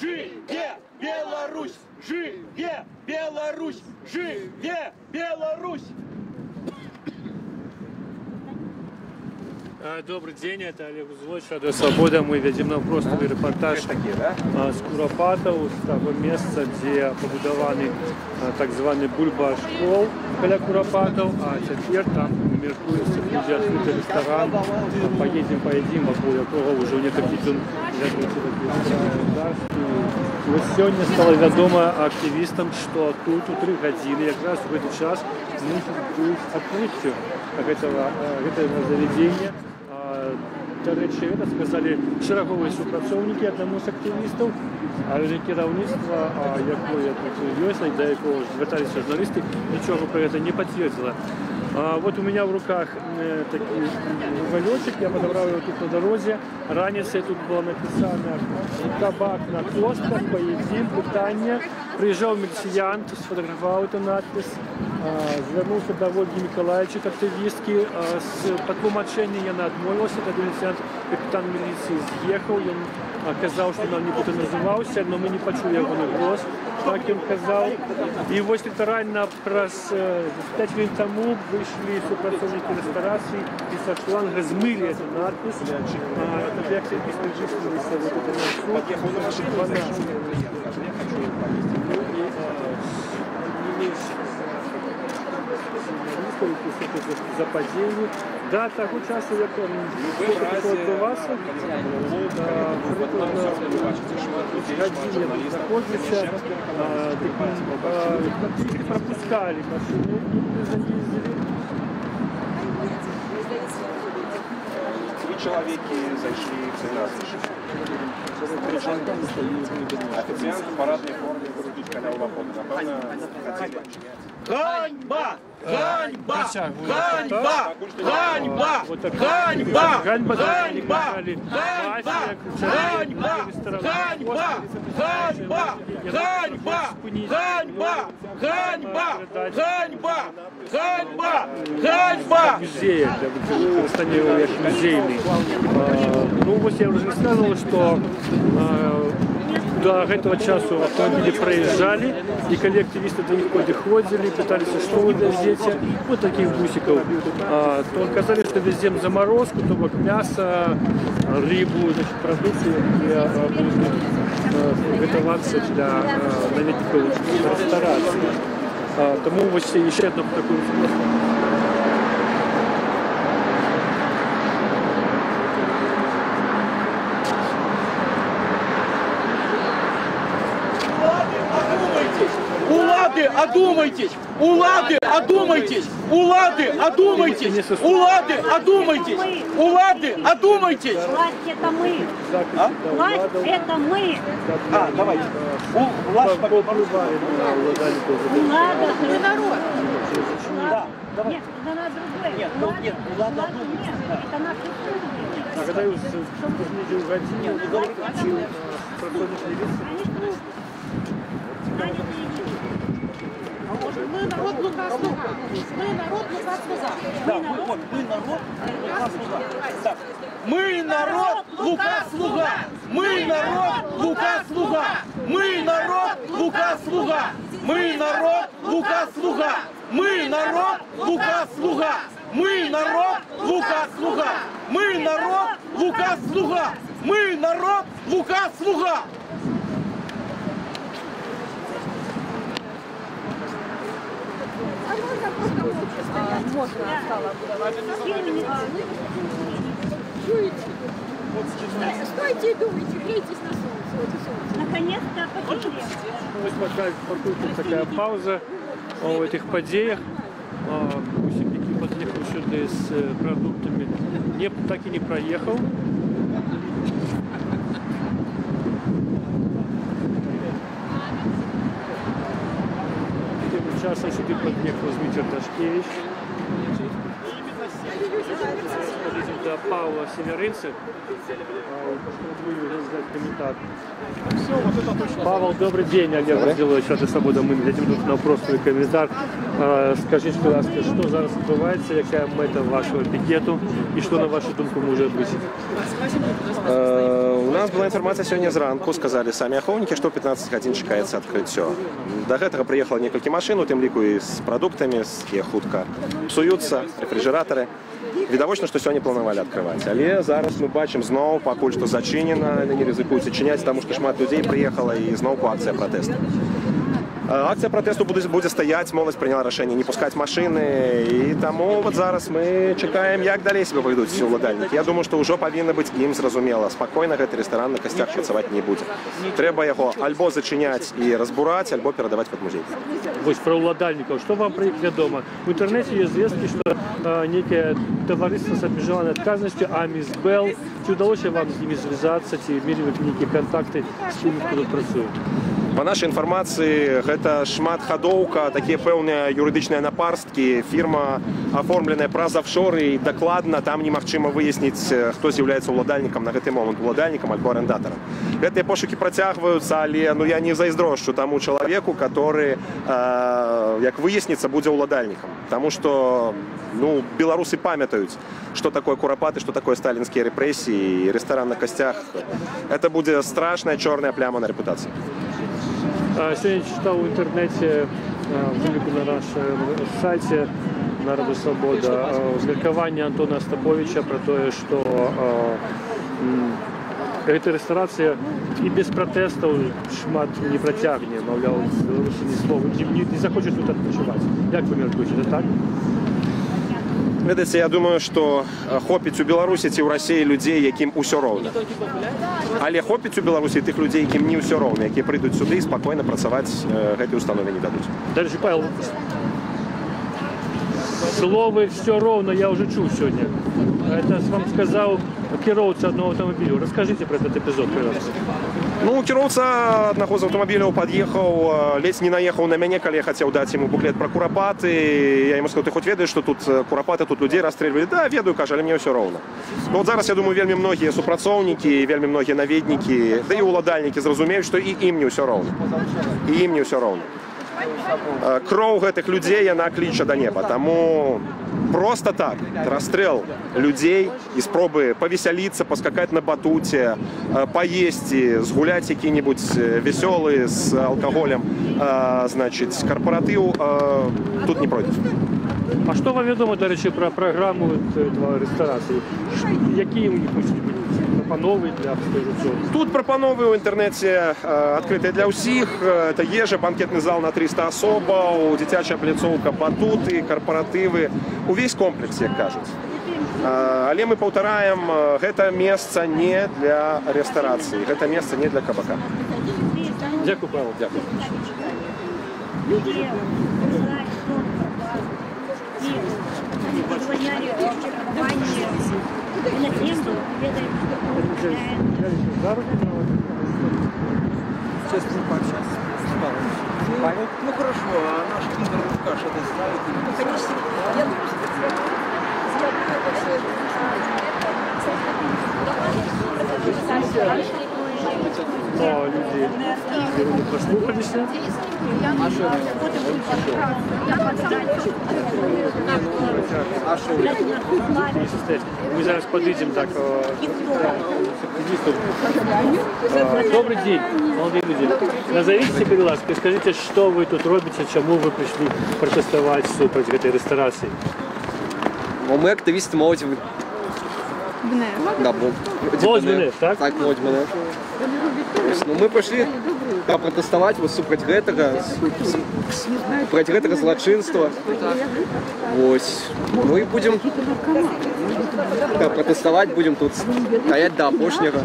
Живе Беларусь! Живе Беларусь! Живе Беларусь! Добрый день, это Олег Узлович, Радио Свобода. Мы ведем навпростовый репортаж з Куропатаў, з того месца, дзе пабудаваны так званы бульба-школ каля Куропатаў, а цяпер там меркуецца, будзе адкрыты рэстаран. Поедем, вакол якога ўжо некалькі дзён вядуцца такія. Вось сёння стала вядома актывістам, што тут у 3 гадзіны якраз у гэты час мусіць быць адкрыццё гэтага заведзення. До речі, это сказали шараговые супрацоўнікі аднаму з актывістаў, але кіраўніцтва, якое тут ёсць, да якого звярталіся журналісты, нічога пра гэта не пацвердзіла. Вот у меня в руках такой уголечек, я подобрал его тут на дороге. Раніцей тут было написано «Табак на костках, поедим, питание». Приезжал милициянт, сфотографировал эту надпись. Звернулся до Ольги Николаевича, активистки. С патлумачэння я отмовился, тогда милициянт, капитан милиции, съехал. Он казал, что нам нібито назывался, но мы не почули его голос, так он казал. И вот литерально праз 5 минут тому вышли супрацоўнікі ресторации и со шланга змыли эту надпись. Это реакция беспричинилась вот это на за падение. Да, того часу, як відбувався, знаходиться, пропускали машини, заїздили. 3 человека зашли в цей. Официант в парадной форме крутить коля у входа. Напевно, хотели. Ганьба! Ганьба! Ганьба! Ганьба! Ганьба! Ганьба! Ганьба! Ганьба! Ганьба! Ганьба! Ганьба! Ганьба! Ганьба! Ганьба! Ганьба! Ганьба! Музей, використання його як музейний. Ну, ось я вже розказував, що до этого часу автомобили проезжали, и коли активисты до них подходили, пытались, что вы везете, вот таких бусиков, то казали, что везем заморозку, то вот мясо, рыбу, значит, продукты, будут готоваться для наведников ресторации. Тому вот еще одно такое Одумайтесь! Улады, одумайтесь! Улады, одумайтесь! Улады, одумайтесь! Улады, одумайтесь! Власть это мы! Власть это мы! Давайте. Власть мы народ! Нет, это надо другое. Нет, нет, Улада нет, это наши люди. А когда вы угодили, Мы народ, Лука, слуга. Мы народ, Лука, слуга. Мы народ, Лука, слуга. Мы народ, Лука, слуга. Мы народ, Лука, слуга. Мы народ, Лука, слуга. Мы народ, Лука, слуга. Мы народ, Лука, слуга. Мы народ, Лука, слуга. Мы народ, Лука, слуга. Стойте и думайте, грейтесь на солнце. Наконец-то потеплело. Вот такая пауза в этих подеях. Усилики подъехал сюда с продуктами. Так и не проехал. Сейчас сюда подъехал Дмитрий Дашкевич. До Павла Семеринцев. Комментатор. Павел, добрый день, Олег Разделович, Рада Свобода. Мы дадим тут на простой коментар. Скажіть, будь ласка, що зараз відбувається, яка мета вашого пікету і що, на вашу думку, може бути? У нас была информация сегодня зранку, сказали сами аховники, что в 15 гадзін чекаецца адкрыццё. До гэтага прыехала некалькі машын, у тым ліку і з прадуктамі, якія хутка псуюцца, рэфрыжэратары. Відавочна, што сёння планавалі адкрываць. Але зараз мы бачым зноў, пакуль што зачынена, не рызыкуюць адчыняць, таму што шмат людзей прыехала і зноўку акцыя пратэсту. Акцыя пратэсту будзе стаяць, моладзь прыняла рашэнне не пускаць машыны, і таму вот зараз мы чакаем, як далей себе павядуць уладальнікі. Я думаю, што ўжо павінна быць ім зразумела. Спакойна гэты рэстаран на касцях працаваць не будзе. Трэба яго альбо зачыняць і разбураць, альбо перадаваць пад музей. Вось пра ўладальнікаў, што вам пра іх вядома? У інтэрнэце ёсць звесткі, што некае таварыства з абмежаванай адказнасцю Амисбел. Ці ўдалося вам з імі звязацца, ці мелі вы нейкія кантакты з тымі, хто тут працуе? По нашай інфармацыі, гэта шматхадоўка, такія пэўныя юрыдычныя напарсткі, фірма аформленая праз офшоры, і дакладна там немагчыма выясніць, хто з'яўляецца ўладальнікам на гэты момант, ўладальнікам альбо арендатарам. Гэтыя пошукі працягваюцца, але я не зайздрошчу таму чалавеку, который, як выясніцца, будзе ўладальнікам. Таму што беларусы памятаюць, што такое курапаты, што такое сталінскія рэпрэсіі, і рэстаран на касцях. Это будзе страшная чорная пляма на рэпутацыі. Сегодня читал в интернете, вылеку на нашем сайте Народа Свобода, размеркование Антона Остаповича про то, что эта ресторация и без протестов шмат не протягне, мовляв, Беларуси ни слова, не захочет тут отпочивать. Як вы міркуєте, это так? Ведаеце, я думаю, што хопіць у Беларусі ці ў Расіі людзей, якім усё роўна. Але хопіць у Беларусі тых людзей, якім не ўсё роўна, якія прыйдуць сюды і спакойна працаваць гэтай установе не дадуць. Дальше, Павел, слово «все ровно» я уже чув сегодня. Это вам сказал кіроўца одного автомобиля. Расскажите про этот эпизод, пожалуйста. Кіроўца аднаго з аўтамабіляў пад'ехаў, ледзь не наехаў на мяне, калі я хацеў даць яму буклет пра курапаты. Я яму сказаў, ты хоць ведаеш, што тут курапаты, тут людзей расстрэльвалі? Да, ведаю, кажа, але мне ўсё роўна. Вот зараз, я думаю, вельмі многія супрацоўнікі, вельмі многія наведнікі, да і ўладальнікі зразумеюць, што і ім не ўсё роўна. І ім не ўсё роўна. Кроў гэтых людзей, яна кліча да неба. Таму просто так расстрэл людзей і спробы павесяліцца, паскакаць на батуце, паесці, згуляць які-небудзь весёлы з алкаголем, значыць, карпаратыў тут не пройдуць. А што вам вядома, дарэчы, пра праграму рэстарацыі? Якія у них хочуць быць прапановы для абсталюцёў? Тут прапановы ў інтэрнэце адкрытыя для ўсіх. Это ежа, банкетны зал на 300 асобаў, дзіцячая пляцоўка, батуты, карпаратывы. Увесь комплекс, як кажуць. Але мы паўтараем, гэта месца не для рэстарацыі, гэта месца не для кабака. Дзякуй, Павел. Дзякуй. Честно пообщаться. Павел, ну хорошо, а наш Киндер Лукаш это знает? Ну, конечно. Я думаю, О, люди послухалися. Мы зараз подойдем так к активисту. Добрый день, молодые люди. Назовите, будь ласка, скажите, что вы тут робите, чему вы пришли протестовать против этой ресторации? Ми активісти молоді. Да, Молодь БНФ, так? Так, молодь БНФ. Ми прийшли протестувати супроти гэтага злочинства. Ось. Ну і будемо протестувати, будемо тут стоять до опошнього.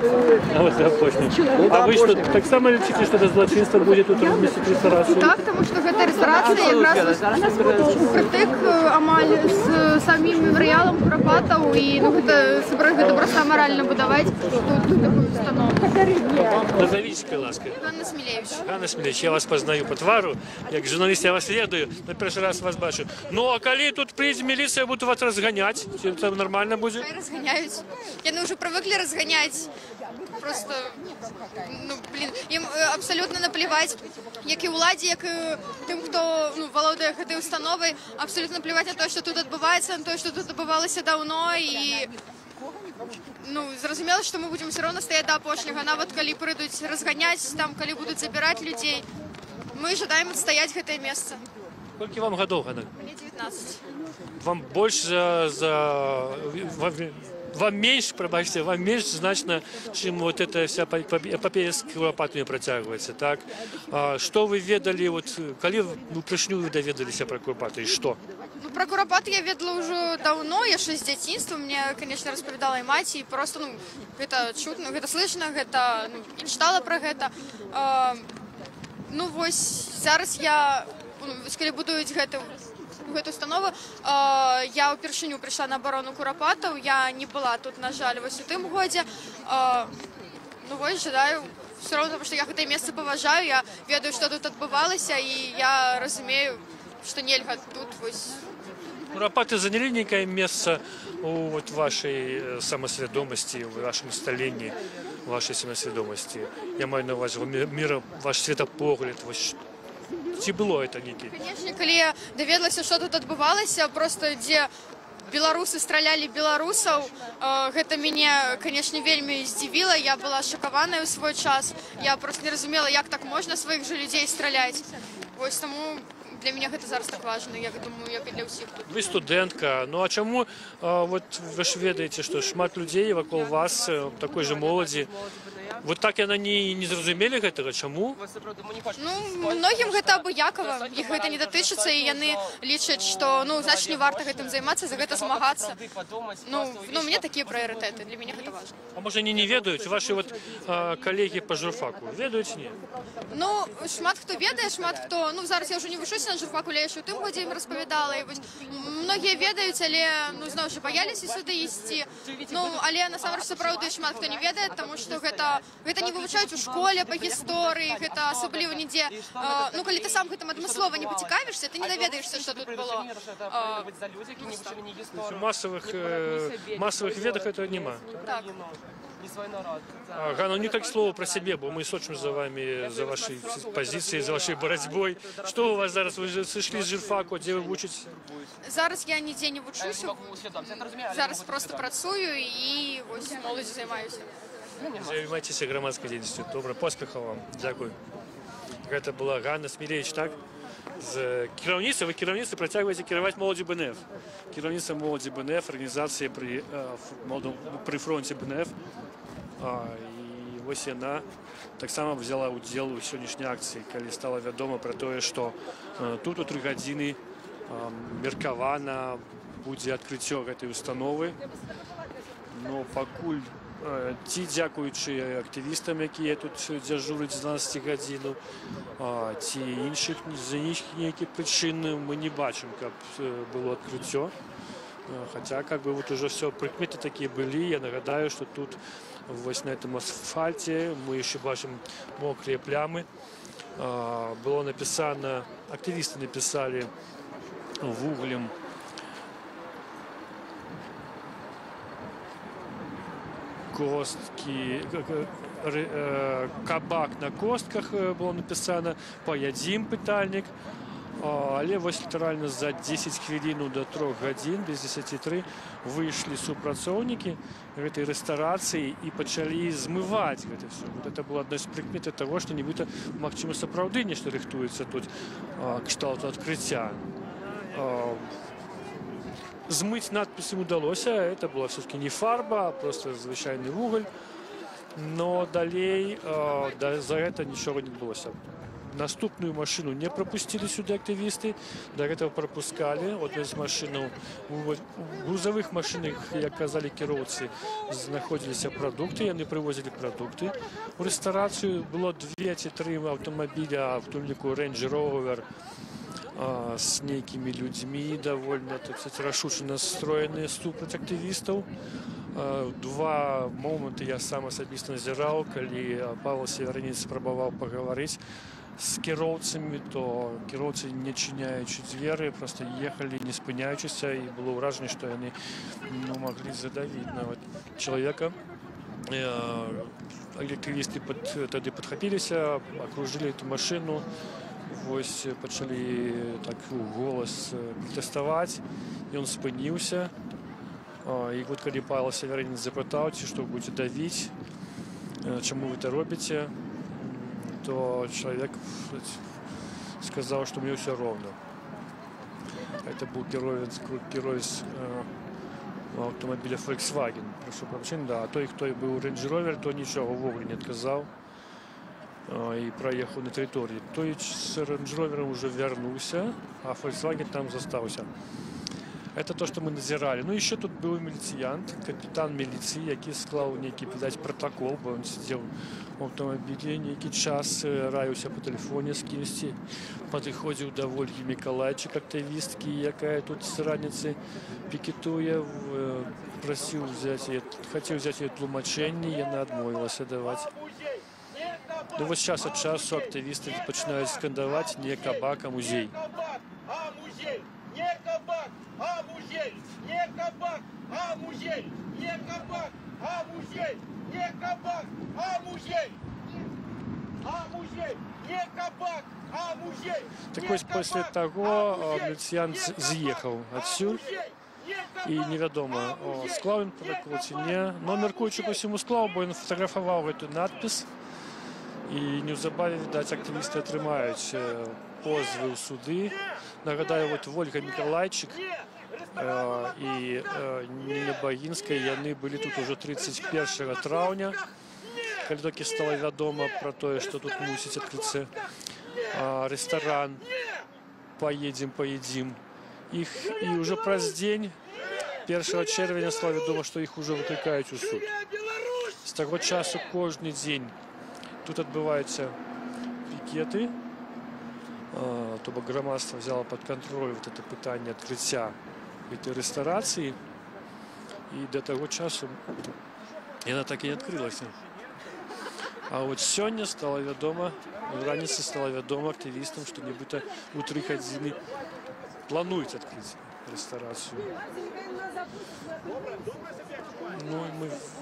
А вот до опошнього. А ви що, так само лічите, що це злочинство буде тут вместе з ресторацією? Так, тому що ця ресторація якраз притик амаль з самим меморіалом Куропатов, і це просто морально будувати тут таку установу. Назовіть, будь ласка. Ганна Смілєвич. Ганна Смілєвич, я вас познаю по твару, як журналіст я вас ведаю, на перший раз вас бачу. Ну, а коли тут прийде міліція, будуть вас розганяти, це нормально? нормально будет? Хай разгоняюць. Яны ўжо прывыклі разганяць. Просто, ну, блин, ім абсалютна наплеваць, як і ўладзе, як і тым, хто валодае гэтай установай, абсалютна наплеваць на тое, што тут адбываецца, на тое, што тут адбывалася даўно, і зразумела, што мы будзем все роўна стаяць да апошняга, нават калі прыйдуць разганяць, там, калі будуць забіраць людзей, мы жадаем адстаяць гэтае месца. Колькі вам гадоў, Ганна? Мне 19. Вам больш вам менш, прабачце, вам менш значна, чым вот эта вся эпопея з куропатамі працягваецца, так? Што вы ведалі, калі упершыню вы даведаліся пра куропаты і што? Про куропаты я ведала ўжо даўно, яшчэ з дзяцінства, мне, конечно, распавядала і маці, і просто, гэта чутно, гэта слышно, гэта, і чытала пра гэта. Вось, зараз я, калі будуюць гэту установу, я ўпершыню прыйшла на абарону куропатаў, я не была тут, на жаль, вось у тым годзе. Вось, жадаю, все роўна, потому што я гэтае месца паважаю, я ведаю, што тут адбывалася, і я разумею, што нельга тут, вось. Куропаты занялі нейкае месца у вашай самасвядомасці, у вашым сталенні, у вашай самасвядомасці. Я маю на ўвазе ваш светапогляд, вось. Ці было это нейкі? Канечне, калі я даведалася, што тут адбывалася, проста дзе беларусы стралялі беларусаў, гэта мяне, канечне, вельмі здзівіла, я была шакаваная ў свой час, я проста не разумела, як так можна сваіх жа людзей страляць. Вось таму для мяне гэта зараз так важна, я думаю, як і для ўсіх тут. Вы студэнтка, а чаму, вы ж ведаеце, што шмат людзей вакол вас, такой же моладзі, вот так яны не зразумелі гэтага, чаму? Многім гэта абыякава, іх гэта не датычыцца, і яны лічаць, што, значит, не варта гэтым займацца, за гэта змагацца. Мне такія прыярытэты, для мяне гэта важна. А можа, не ведаюць, ваши калегі па журфаку, ведаюць, не? Шмат хто ведае, шмат хто, зараз я ўжо не вучуся на журфаку, але я яшчэ ў тым годзе ім распавядала, і вось многія ведаюць, але, зноў жа, баяліся сюды ісці, але насамрэч сапраўды шмат хто не ведае, таму што гэта не вывучаюць у школе па гісторыі, гэта асабліва нідзе. Калі ты сам гэтым адмыслова не пацікавішся, ты не даведаешся, што тут было. У масавых ведах этого няма. Так. Ганна, не так слово про себе, бо мы сочим за вами, за вашей позицией, за вашей борьбой. Что у вас зараз? Вы же сошли с журфаку, где вы вучитесь? Зараз я нідзе не вучуся. Зараз просто працую і вось моладзю займаюся. Займайтеся грамадскай дзейнасцю. Добра, поспехаў вам. Дзякуй. Гэта была Ганна Смілевіч, так? З кіраўніцтва, вы кіраўніцтва працягваеце кіраваць моладзю БНФ. Кіраўніцтва моладзі БНФ, арганізацыя пры фронце БНФ. І вось яна таксама взяла ўдзел у сённяшняй акцыі, калі стала вядома пра тое, што тут у 3 гадзіны меркавана будзе адкрыццё гэтай установы. Но пакуль ці дзякуючы актывістам, якія тут дзяжураць 12 гадзіну, ці іншых з нейкіх прычын мы не бачым, каб было адкрыццё. Хаця, уже все прыкметы такія былі. Я нагадаю, што тут вось на этом асфальце мы яшчэ бачым мокрыя плямы. Было напісана, актывісты напісалі вуглем косткі, кабак на костках было напісана, паядзім пытальнік. Але вось літаральна за 10 хвілін до 3 гадзін, без 10:03, выйшлі супрацоўнікі гэтай рэстарацыі і пачалі змываць гэта все. Это было адной з прыкметаў таго, што нібыта, магчыма, сапраўды нешта рыхтуецца тут кшталту адкрыцця. Змыць надпіс ім удалося, это была все-таки не фарба, а просто звычайны вугаль. Но далей за гэта нічога не адбылося. Наступную машину не пропустили сюда активисты, до этого пропускали. Вот из машин, в грузовых машинах, як казали кіроўцы, знаходились продукты, они привозили продукты. В ресторацию было 2 ці 3 автомобиля, в том лику Range Rover, с некими людьми довольно, так сказать, рашуче настроенные супраць активистов. Два моменты я сам асабіста назіраў, калі Павел Северинец спрабаваў пагаварыць з кіроўцамі, то кіроўцы, не чыняючы дзверы, просто ехалі не спыняючыся, і было ўражанне, што яны маглі задавіць нават чалавека. Актывісты тады падхапіліся, акружылі эту машыну, вось пачалі так голас пратэставаць, ён спыніўся. І вот калі Павел Северинец запытаў, ці што будзе давіць, чаму вы это робіце, то человек сказал, что мне все ровно. Это был герой автомобиля Volkswagen. Прошу прощения, да. А той, кто был Range Rover, то ничего вовремя не отказал и проехал на территории. Той с Range Rover уже вернулся, а Volkswagen там застался. Это то, что мы назирали. Ну, еще тут был милициант, капитан милиции, який склал некий, видать, протокол, бо он сидел в автомобиле некий час, раился по телефону с кимось, подходил до Ольги Миколаевича, активистки, якая тут с раницы пикетуя, просил взять, хотел взять ее тлумачение, я отмовилась давать. Ну, вот час от часу активисты начинают скандовать не кабак, а музей. Не кабак, а музей! Не кабак, а музей! Не кабак, а музей! Не кабак, а музей! А музей! Не кабак, а музей! Так ось после того милициант съехал отсюда. І невядома, склав він протокол чи ні. Но мяркуючи по всьому склав, бо він фотографував эту надпис. І неўзабаве, відаць, актывісты атрымаюць позвы ў суды. Нагадаю, вот Ольга Миколайчик і Ніна Багінская, яны былі тут уже 31 траўня, калі толькі стала вядома пра тое, што тут мусіць адкрыцца рэстаран «Поедим». Их и уже праз дзень 1 чэрвеня стала вядома, што іх уже выклікаюць у суд. З таго часу кожны дзень тут адбываюцца пікеты, то бок грамадства взяло под контроль вот это пытанне адкрыцця этой рэстарацыі, і да таго часу яна так і не адкрылася. А вот сёння стала вядома, раніцай стала вядома актывістам, што нібыта ў 3 гадзіны плануюць адкрыць рэстарацыю. Ну,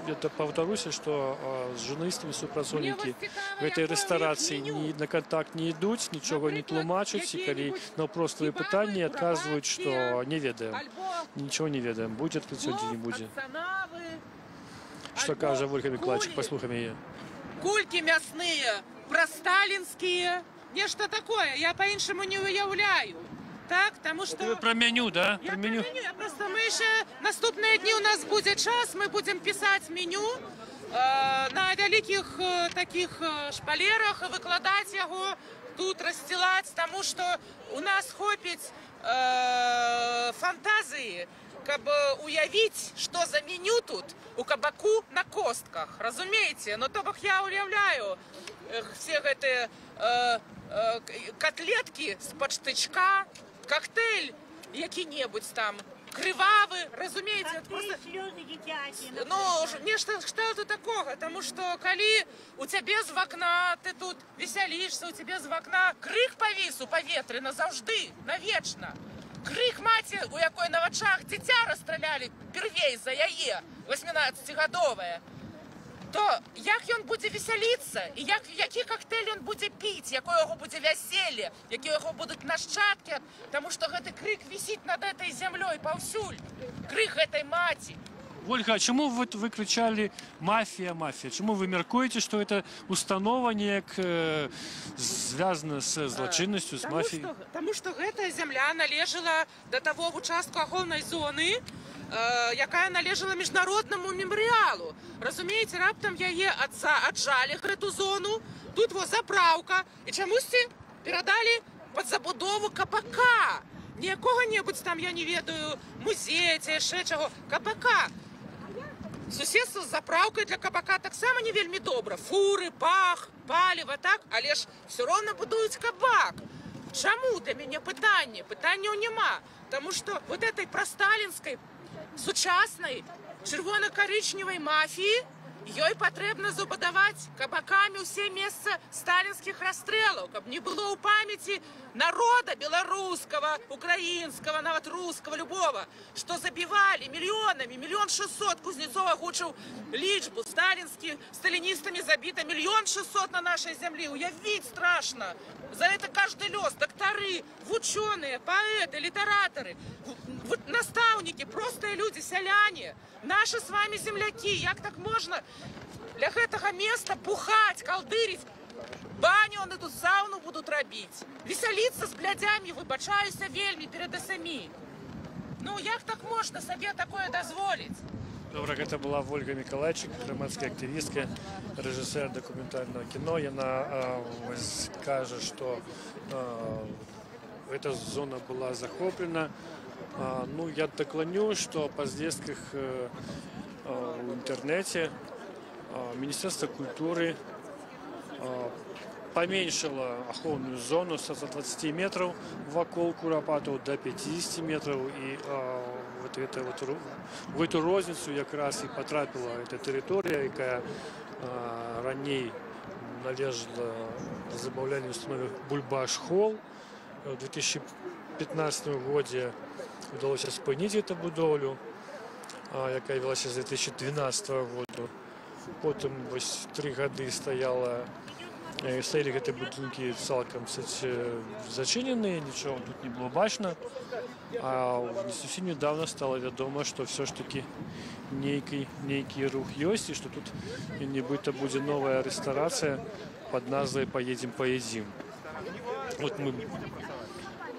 я повторюсь, что с журналистами супрацоўнікі этой рэстарацыі на контакт не ідуць, нічога не тлумачаць, і калі на простыя пытанні адказваюць, што не ведаем, нічого не ведаем, будзе адкрыццё ці не будзе. Што кажа Ольга Миколаевич, паслухаем яе. Кульки мясныя, прасталінскія, нешта такое, я по-іншаму не уяўляю. Так, тому что... Вы про меню, да? Я про меню. Просто мы еще наступные дни у нас будет час, мы будем писать меню на великих таких шпалерах и выкладать его, тут расстилать, потому что у нас хопить фантазии, как бы уявить, что за меню тут у кабаку на костках, разумеете? Но то бок я уявляю все эти котлетки с-под штычка, коктейль які-небудзь там, крывавы, разумееце, просто... Ну, нешта штату такога, тому што калі у цябе з вакна, ты тут весялішся, у цябе з вакна крык павіс у паветры назаўжды, навечна. Крык маці, у якой на вачах дзіця расстралялі первей за яе, 18-гадовая. То як ён будзе весяліцца, і які коктейль ён будзе піць, якое яго будзе вяселле, якія яго будуць нашчадкі, таму што гэты крык вісіць над этой зямлёй паўсюль, крык гэтай маці. Ольга, а чему вы кричали «мафия, мафия»? Чему вы мяркуеце, что это установа неяк звязана с злочинностью, с мафией? Потому что гэтая земля належала до того участку ахоўнай зоны, якая належала міжнароднаму мемарыялу. Разумееце, раптам яе аджалі гэту зону, тут во заправка, і чамусьці перадалі пад забудову кабака. Не якога-небудзь там, я не ведаю, музея ці яшчэ чаго, кабака. Суседство з заправкай для кабака таксама не вельмі добра. Фуры, пах, паліва, так? Але ж все роўна будуюць кабак. Чаму? Для мяне пытанне. Пытанняў няма. Таму што вот этой прасталінскай, сучаснай чырвона-карычневай мафіі, ёй патрэбна забудаваць кабакамі ўсе месца сталінскіх расстрэлаў, каб не было ў памяці народа беларускага, украінскага, нават рускага, любого, што забівалі мільёнамі, 1 600 000, Кузнецов агучыў лічбу сталіністамі забіта 1 600 000 на нашай зямлі. Уявіць страшна. За это каждый лёс, доктары, вучёныя, паэты, літаратары, настаўнікі, простыя людзі, сяляне, наши с вами земляки. Як так можна для гэтага места бухаць, калдыріць? Баню они тут сауну будут рабіць, весяліцца з блядзямі, выбачаюся вельмі перад самі. Ну як так можна сабе такое дазволіць? Добра, гэта была Ольга Миколайчик, грамадская активистка, режиссер документального кино. Она скажет, что эта зона была захоплена. Ну, я доклоню, что по звестках в интернете Министерство культуры поменьшило охоўную зону со 20 метров вокруг Куропатова до 50 метров. И в эту розницу якраз и потрапила эта территория, якая раней належала забаўляльнай установе Бульбаш-холл. В 2015 годзе удалося спыніць эту будоўлю, якая вялася з 2012 году. Потым 3 гады стояли гэтыя будынкі цалкам зачыненыя, нічого тут не было бачна. А зусім недавно стало вядома, што все ж таки нейкі рух ёсць, і што тут нібыта будзе новая рэстарацыя пад назвай «Поедем-поедим».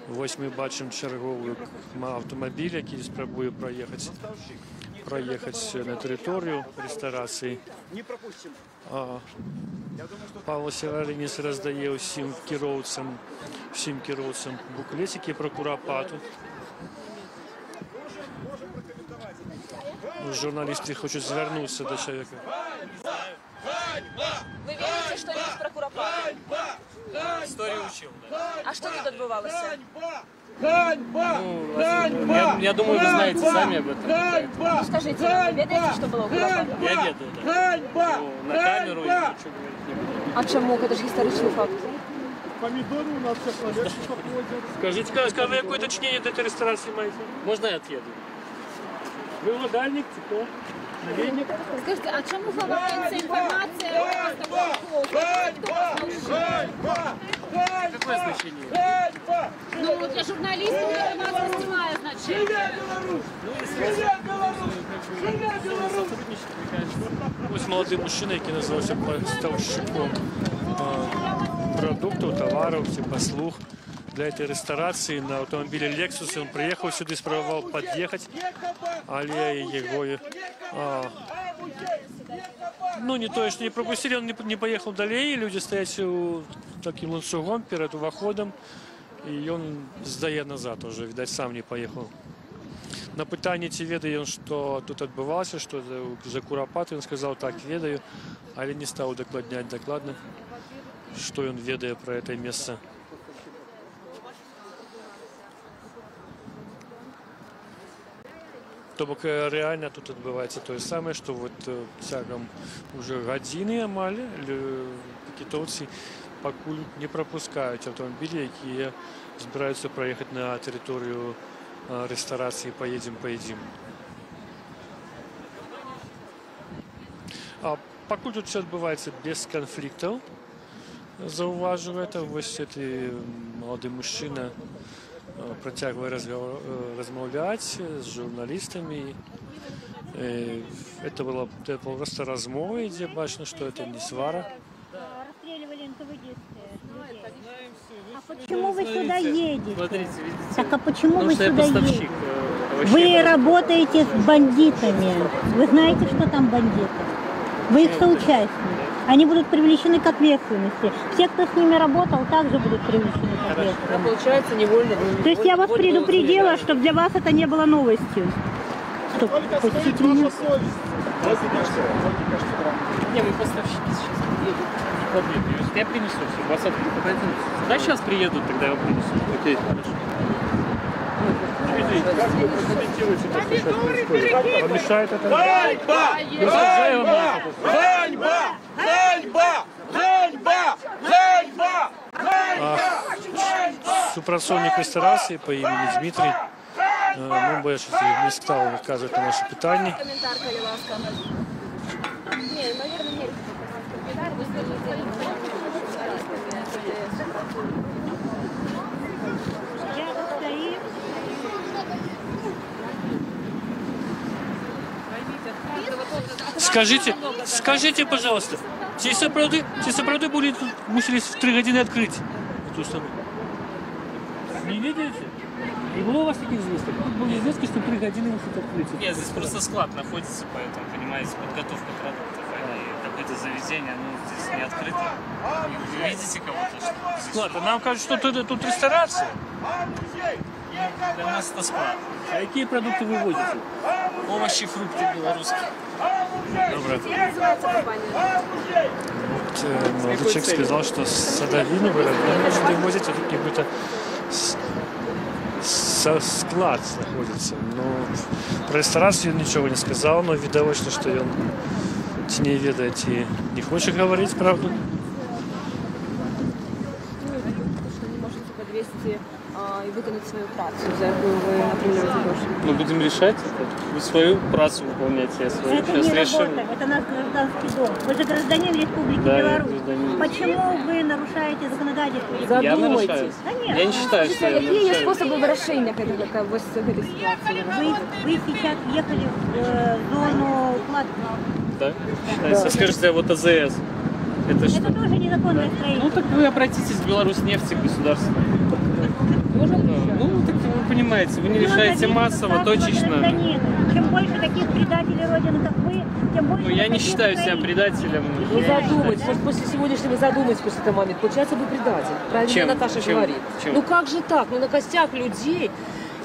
Вось мы бачым чарговы аўтамабіль, які спрабуе праехаць на тэрыторыю рэстарацыі. Павло Северинец раздае ўсім кіроўцам буклетики про Куропату. Журналисты хотят звернуться до человека. Вы верите что-нибудь про Куропату? Историю учил. А что тут отбывалось? Я думаю, вы знаете сами об этом. Ну, скажите, вы ведаете, что было у Куропату? Я ведаю, да. На камеру и ничего говорить не буду. А чому? Это же историчный факт. Помидоры у нас сейчас ловятся. Скажите, вы какое уточнение до этой ресторации маете? Можно я отъеду? Вы владальник, кто? Наведник? Скажите, а чому ховається інформація про такого? Какое значение? Ну, для журналистов информация снимает значение. Ось молодий мужчина, який називався поставщиком продуктів, товарів, послуг для этой ресторации на автомобиле Lexus. Он приехал сюда, спробовал подъехать, але его ну не то, что не пропустили, он не поехал далее, люди стоят таким ланцюгом перед уходом, и он сдает назад уже, видать, сам не поехал. На питание, ці ведає он, что тут отбывалось, что за Куропату, он сказал, так, ведаю, але не стал докладнять докладно, что он ведает про это место. То бок реально тут відбувається те саме, що цягам уже гадзіни амаль пікетоўцы пакуль не пропускаюць аўтамабілі, якія збіраюцца праехаць на тэрыторыю рэстарацыі «Поедем-поедим». Пакуль тут все адбываецца без канфліктаў, заўважу гэта. Вось гэты малады мужчына працягвае размаўляць з журналістамі. Это была просто размова, ідзе, бачна, что это не свара. Расстреливали НКВД-стые людей. А почему вы сюда едете? Смотрите, видите? Так а почему вы сюда поставщик, едете? Вы работаете с бандитами. Вы знаете, что там бандиты? Вы их соучастники. Они будут привлечены к ответственности. Все, кто с ними работал, также будут привлечены к ответственности. А получается невольно. То есть я вас предупредила, чтобы для вас это не было новостью. Что, пустите меня? Не, мы поставщики сейчас приедут. Я принесу все. Вас открыто. Да, сейчас приедут, тогда я принесу. Окей, хорошо. как вы прокомментируете то, что сейчас происходит? Помешает это? Ганьба! Ганьба! Ганьба! Ганьба! Ганьба! Ганьба! Супрацовник реставрації по імені Дмитрий, ну, бачите, не став відказувати на наші питання. Коментар, коли ласка. Ні, наверное, ні. Скажите, пожалуйста, ці сапраўды були тут, мусили в 3 години відкрити эту установку? Не видите? Не было у вас таких известок? Тут были известки, что 3 годины мусят открыть. Нет, здесь просто склад находится, поэтому, понимаете, подготовка продуктов, и какое-то заведение, оно здесь не открыто. Вы видите кого-то? Что Склад, а нам кажут, что тут ресторация. для нас это склад. А какие продукты вы возите? Овощи, фрукты белорусские. Доброе. Называется компания. Вот, молодой человек сказал, что садовину вы можете возить, а тут какой-то склад находится. Но про ресторацию ничего не сказал, но видовочно, что он не ведает и не хочет говорить правду. Что не можете подвести и выполнить свою працу, за якую вы отримуєте гроші. Мы будем решать это. Вы свою працу выполняете, я свою Это сейчас не решу. работа, это наш гражданский дом. Вы же гражданин Республики Да, я Беларусь. гражданин. Почему вы нарушаете законодательство? Я нарушаю. Конечно. Я не считаю, что я Які є нарушаю. способи вирішення цієї ситуації? Вы сейчас въехали в зону кладки. Да? Считается. Скажите, а вот АЗС. Это что? Это тоже незаконное Ну строительство. так вы обратитесь в Беларусьнефть государство. Ну, так вы понимаете, вы не решаете массово, точечно. Чем больше таких предателей Родины, как вы, тем больше... Ну, я не таких считаю себя строителей. предателем. Ну задумайтесь, может после сегодняшнего задумайтесь после этого момента. Получается, вы предатель. Правильно Чем? Наташа Чем? говорит. Чем? Ну как же так? Ну на костях людей,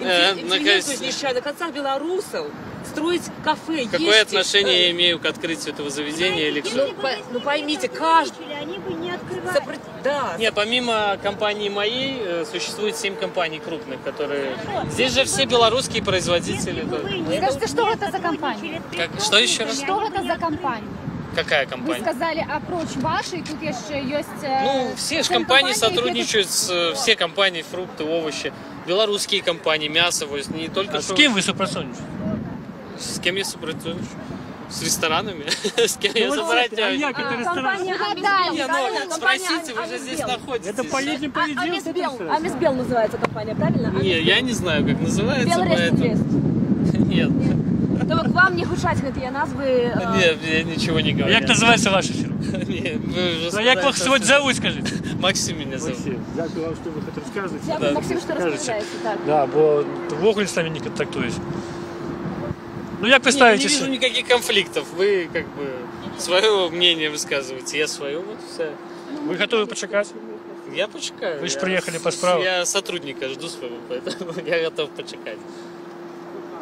на концах белорусов, строить кафе, Какое ешьте. отношение я имею к открытию этого заведения или к Если бы вы Ну поймите, каждый... Они бы не открывали. Да. Не, помимо компании моей, существует 7 компаний крупных, которые... Здесь же все белорусские производители. Скажите, что это за компания? Что еще раз? Что это за компания? Какая Вы компания? сказали approach вашей, тут есть... Ну, все же компании сотрудничают с... Все компании, фрукты, овощи. Белорусские компании, мясо, не только А что... с кем вы сопрацовничаете? С кем я сопротивляюсь? С ресторанами? С кем я А сопротивляюсь? як это ресторан? Не, ну, спросите, вы же здесь находитесь. Это поедем, Амис Бел. Амис Бел называется компания, правильно? Не, я не знаю, как называется, Белрест поэтому... Инвест. Нет. То к вам не гучать эти назви. Нет, я ничего не говорю. Як називається ваша фірма? Не, вы уже Ну, як сказали, вас что- сьогодні зовут, скажіть? Максим меня зовут. Максим, дякую вам, що ви хоч розказуєте. Дякую, Максим, що Скажете. розповідаєте. Так. Да, бо вогонь з нами не контактуєш. Ну як ви Не ставитесь? вижу никаких конфликтов. Вы как бы свое мнение высказываете, я свое, вот все. Ви готові почекати? Я почекаю. Вы ж Я приехали по справу. Я сотрудника жду своего, поэтому я готов почекать.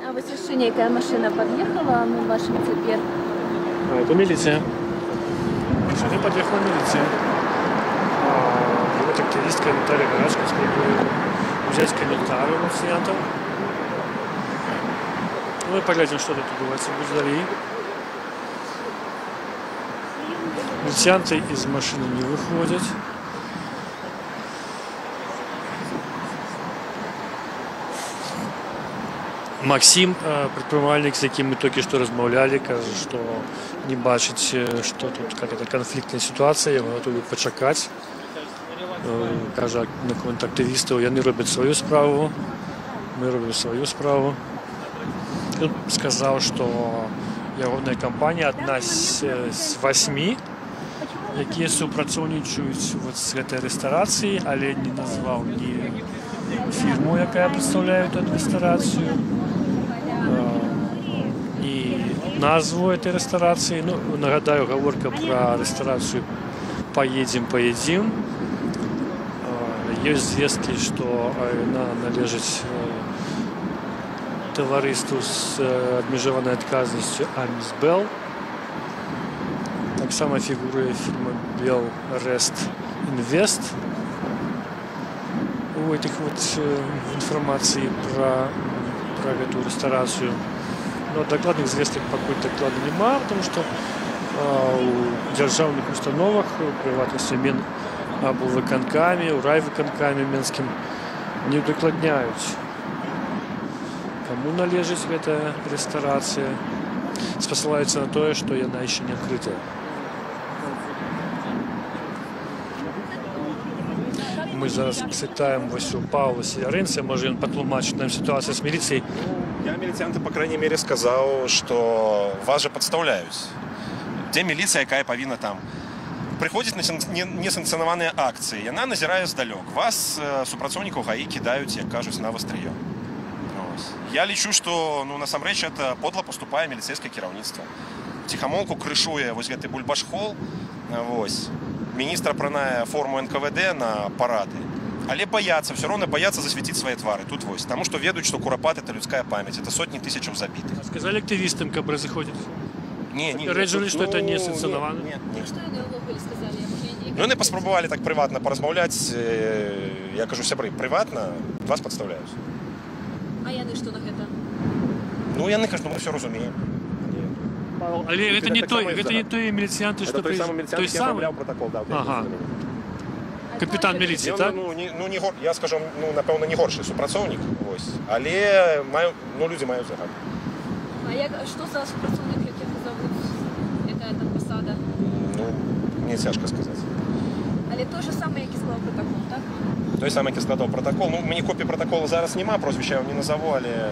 А ось ще некая машина під'їхала, ми бачимо тепер. А, это милиция. Сюда подъехала милиция. И вот активистка Наталья Гарашко спробует взять комментарий у пациентов. Ну и поглядим, что тут відбувається в Буздарі. Милицианты из машины не выходят. Максим, предпринимальник, с яким мы только что размовляли, каже, что не бачить, что тут какая-то конфликтная ситуация, його готові почекати. Каже, на контактивістів, вони роблять свою справу, ми робимо свою справу. Він сказав, що ягодна компанія одна з 8, які співпрацюють з цією ресторацією, але не назвав ні фірму, яка представляє цю ресторацію, і назву цієї ресторації. Ну, нагадаю, говорка про ресторацію «Поедем». Є звістки, що вона належить товариству з обмежованою відказністю «Амісбел». Так само фігурує фірма «Белрест Инвест» у этих вот информации про про эту ресторацию. Но докладных звесток пакуль доклада нема, потому что у державных установах, приватных мен або выканками, у райвыканками менским не докладняют, кому належит эта ресторация. Спасылается на то, что она еще не открыта. Мы зараз пытаем у Павла Северинца, может он потлумачить нам ситуацию с милицией. Я милицианты, по крайней мере, сказал, что вас же подставляют. Где милиция, якая повинна там? Приходят на несанкционованные акции, и она назирает сдалек. Вас, супрацовников ГАИ, кидают, як кажуть, на вострие. Я лічу, что насамрэч это подло поступае міліцейскае кіраўніцтва. Ціхамолку крышуе вось гэты бульбашхол, міністр апранае форму НКВД на парады. Але боятся, все равно боятся засветить свои твары. Тут вось, потому что ведают, что Куропат — это людская память, это сотни тысяч забитых. Сказали активистам, как разыходят? Не. Попереджали, что это не санкционовано? Нет. Ну, они паспрабавалі так приватно поразмаўляць. Я кажу, сябры, приватно вас подставляют. А яны что на гэта? Ну, яны кажут, мы все разумеем. Але это не той милицианты, что той самый милициант, який оформляв протокол, да. Ага. Капитан милиции, так? Я скажу, напевно, не горший супрацовник, але люди мають загадку. А что за супрацовник, як його зовут? Яка там посада? Мені тяжко сказати. Але той же самий, який склав протокол, так? Той самий, який складав протокол. Мені копії протоколу зараз нема, прозвища я вам не назову, але...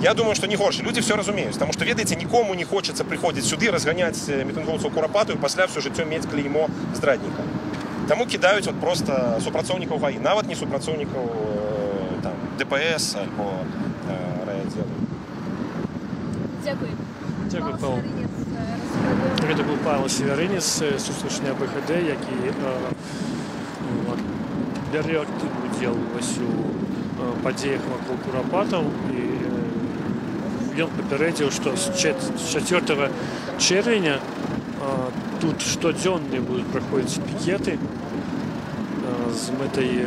Я думаю, что не горше. Люди все разумеют, потому что, ведаете, никому не хочется приходить сюда, разгонять митинговцев Куропату и после все життя иметь клеймо здрадника. Тому кидают вот просто супрацовников ГАИ, нават не супрацовников там, ДПС або райотдела. Дякую. Дякую, Павел. Это был Павел Северинец, сусушня БХД, який бере активну уділ у подіях вокруг Куропатов. Ён папярэдзіў, што з 4 чэрвеня тут штодзённыя будуць праходзіць пікеты з мэтай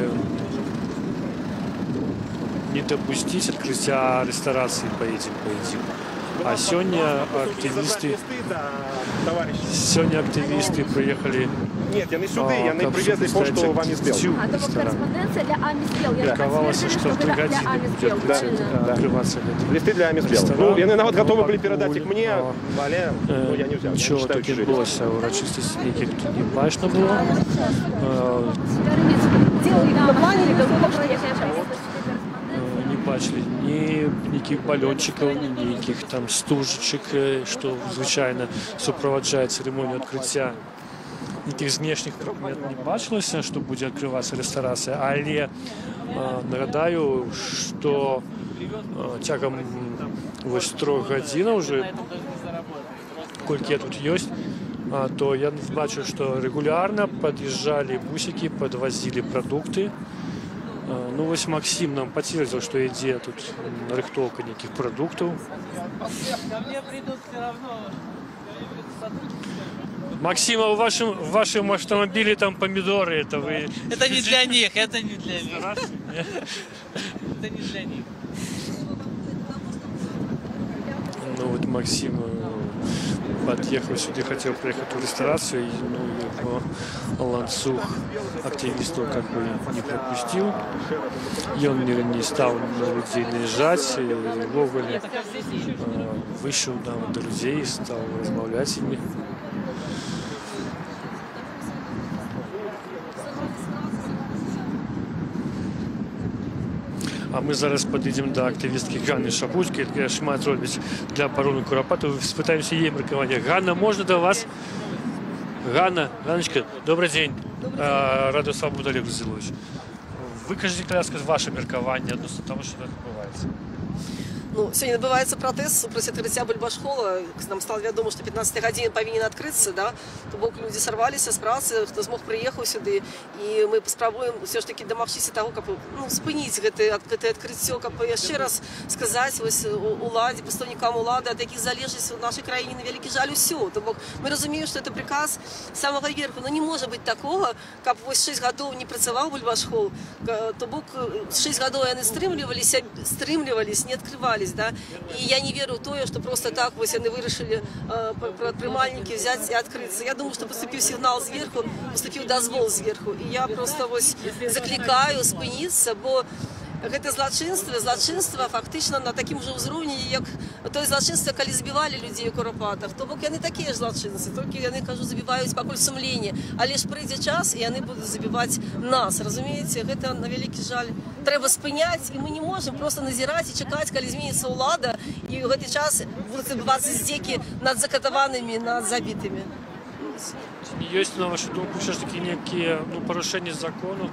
не дапусціць адкрыцця рэстарацыі «Поедем». А сёння активисты приехали. Нет, яны сюды, яны привезли то, что вам избел. А это вот корреспонденция для Амисбел. Меркавалася, что в 3 гадзіны будет открываться. Листы для Амисбел. Ну, яны нават готовы были передать их мне, але я не взял. Ничего тут не відбулося, урочистості ніяких тут не бачно було. Не бачили ніяких балёнчиков, ніяких там стужечек, что звычайно суправаджае церемонию открытия. Никаких знешних прыкмет не бачылася, что будет открываться ресторация, але нагадаю, что цягам 3 гадзінаў уже, колькі я тут есть, то я бачу, что регулярно подъезжали бусики, подвозили продукты. Ну, вось Максим нам подтвердил, что идея тут нарыхтовка неких продуктов. Максим, а в вашем автомобиле там помидоры, это вы... Это не для них, это не для них. Это не для них. Ну вот Максим подъехал сюда, хотел приехать в ресторацию, и его ланцуг активистов как бы не пропустил. И он не стал на людей наезжать, и Гоголь вышел до людей, стал размовлять с ними. А мы зараз подойдем до активистки Ганны Шапуцькой, яка шмат робить для обороны Куропатова. Спытаемся ей меркавання. Ганна, можно до вас? Ганночка, добрый день. Радио Свобода, Олег Зилович. Вы кажете, пожалуйста, ваше меркавання относно того, что тут відбувається. Ну, сегодня отбываецца пратэст супраць адкрыцця бульбашкола. Нам стало вядома, што 15 гадзін павінен адкрыцца, да? То бок людзі сарваліся з працы, хто змог прыехаў сюды, і мы паспрабуем ўсё ж такі дамагчыся таго, каб спыніць гэтае адкрыццё, каб яшчэ раз сказаць вось уладзе, прадстаўнікам улады, ад якіх залежыць у нашай краіне на вялікі жаль усё. То бок мы разумеем, што это приказ самага верху, но не можа быць такога, каб вось 6 гадоў не працаваў бульбашкол, то бок 6 гадоў яны стрымлівались, не открывались. Да? И я не верю в то, что просто так вот они вырашили предпринимальники взять и открыться. Я думаю, что поступил сигнал сверху, поступил дозвол сверху. И я просто вот закликаю спыніцца, бо гэта злачынства фактычна на такім жа ўзроўні, як тое злачынства, калі забівалі людзей у Курапатах. То бок яны такія ж злачынцы, толькі яны, кажу, забіваюць пакуль сумленне. Але ж прыйдзе час, і яны будуць забіваць нас, разумееце? Гэта, на вялікі жаль, трэба спыняць, і мы не можам проста назіраць і чакаць, калі зменіцца ўлада, і ў гэты час будуць адбывацца здзекі над закатаванымі, над забітымі. Есть, на вашу думку, все ж таки некие порушения закону,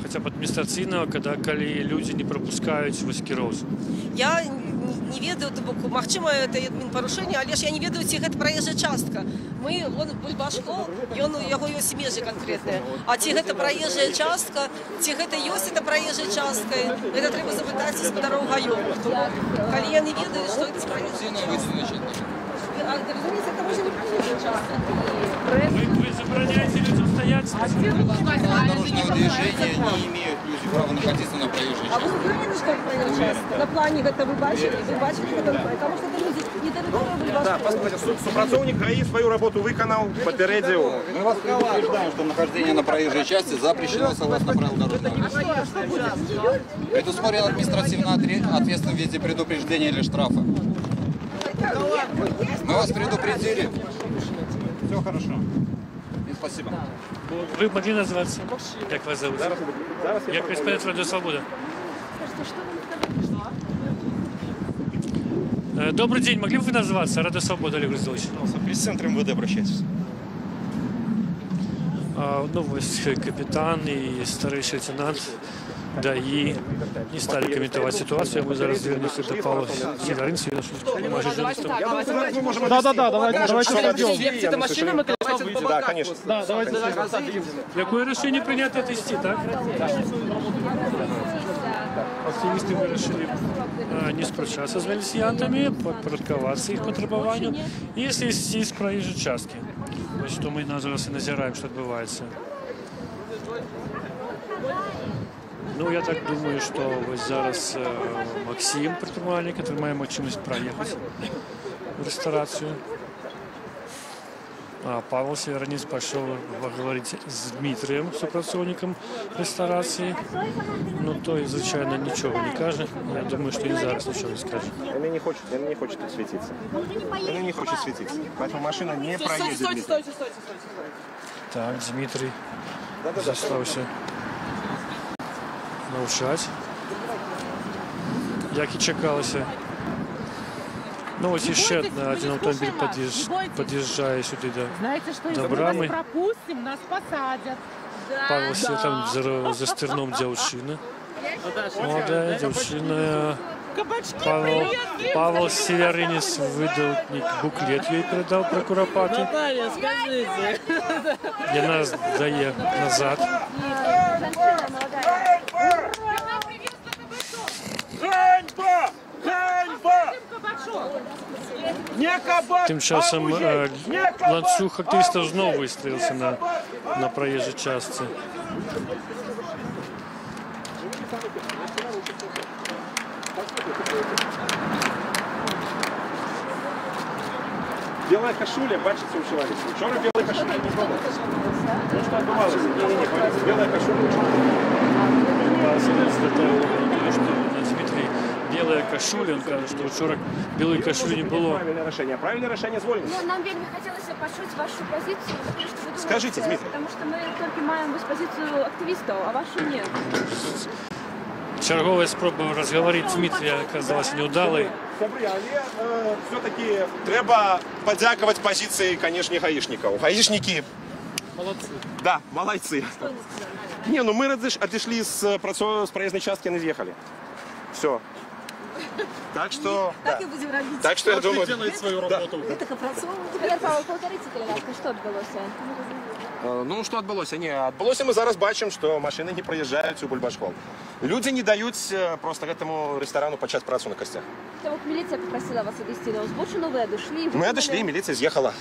хотя бы административного, когда люди не пропускают кіроўцаў? Я не ведаю, магчыма, это адмінпарушэнне, але ж я не ведаю, ці гэта праезжая частка. Мы, бульбашкол, яго ёсць межы канкрэтныя. А ці гэта праезжая частка, ці гэта ёсць это праезжая частка, гэта трэба запытаць гаспадароў гаёў. Калі яны ведаюць, што гэта праезжая частка. Разумеется, это может быть проезжая частка. Вы забороняете людям стоять? Дорожного движения не имеют люди права находиться на проезжей части. А вы уверены, что это проезжая частка? На плане это вы бачили? Вы бачили, потому что это люди не территория бульбашкола. Да, послухайте, супрацоўнік ГАИ свою работу выконал, попередил. Мы вас предупреждаем, что нахождение на проезжей части запрещено согласно правил дорожного движения. Предусмотрена административная ответственность в виде предупреждения или штрафа. Мы вас предупредили. Все хорошо. И спасибо. Вы могли назваться? Как вас зовут? Я корреспондент Радио Свобода. Добрый день. Могли бы вы назваться? Радио Свобода, Олег Грызович. В пресс-центр МВД обращайтесь. Ну, капитан и старший лейтенант ДАИ не стали комментовать ситуацию. Мы зараз вернемся до Павла Северинца. Да, давайте Это машина, мы да, конечно. Да, давайте. Какое решение принято отвести, так? Активисты вирішили не спрощаться с милициантами, подпорядковаться их по требованию, если сесть с проезжей частки. Ось что мы зараз и назираем, что отбывается. Ну, я так думаю, что ось зараз Максим, предпринимальник, который має можливість проехать в ресторацию. А Павел Северинец пошел поговорить с Дмитрием, супрацовником ресторации. Ну, той, звичайно, ничего не каже. Я думаю, что и зараз ничего не скажет. Она не хочет тут светиться. Она не хочет светиться. Поэтому машина не проедет. Стойте. Так, Дмитрий застался навчать, як і чекалося. Ну, ось ще один автомобіль під'їжджає сюди до брами. пропустим, нас посадят. Павел там за стерном дівчина. Молода дівчина. Павел Северинец видав буклет, їй передав про Куропати. Наталья, скажите. І нас дає назад. Ганьба! Ганьба! Не кабак, Тим часом ланцюг активістів знову вистрілився на проїжджій частці. Белая кашуля, бачите, у человека. Вчера белая кашуля не было. Ну что отбывалось? Не, говорится, белая кашуля. Дмитрий, белая кашуля, он каже, что вчера белой кашули не было. Правильное решение звольно. Ну, нам вельми хотелось почуть вашу позицию, потому что вы думаете, Скажите, Дмитрий. Потому что мы только маем позицию активистов, а вашу нет. Черговая спроба разговорить Дмитрия оказалась неудалой. Все-таки треба подякувати позиции, конечно, гаишников. Гаишники... Молодцы. Да, молодцы. Не, ну мы отошли с проездной части, не съехали. Все. Так что, да. Так и будем робить. Так что я думаю... делает свою работу. Мы так опрацовываем. Тепер, Павел, повторите, ласка, що відбулося? Ну, що відбулося? Ні, відбулося, ми зараз бачимо, що машини не проїжджають у Бульбашкол. Люди не дають просто этому ресторану почати працю на костях. Та от міліція попросила вас відвести на узбочину, ви одійшли. Ми одійшли, міліція з'їхала.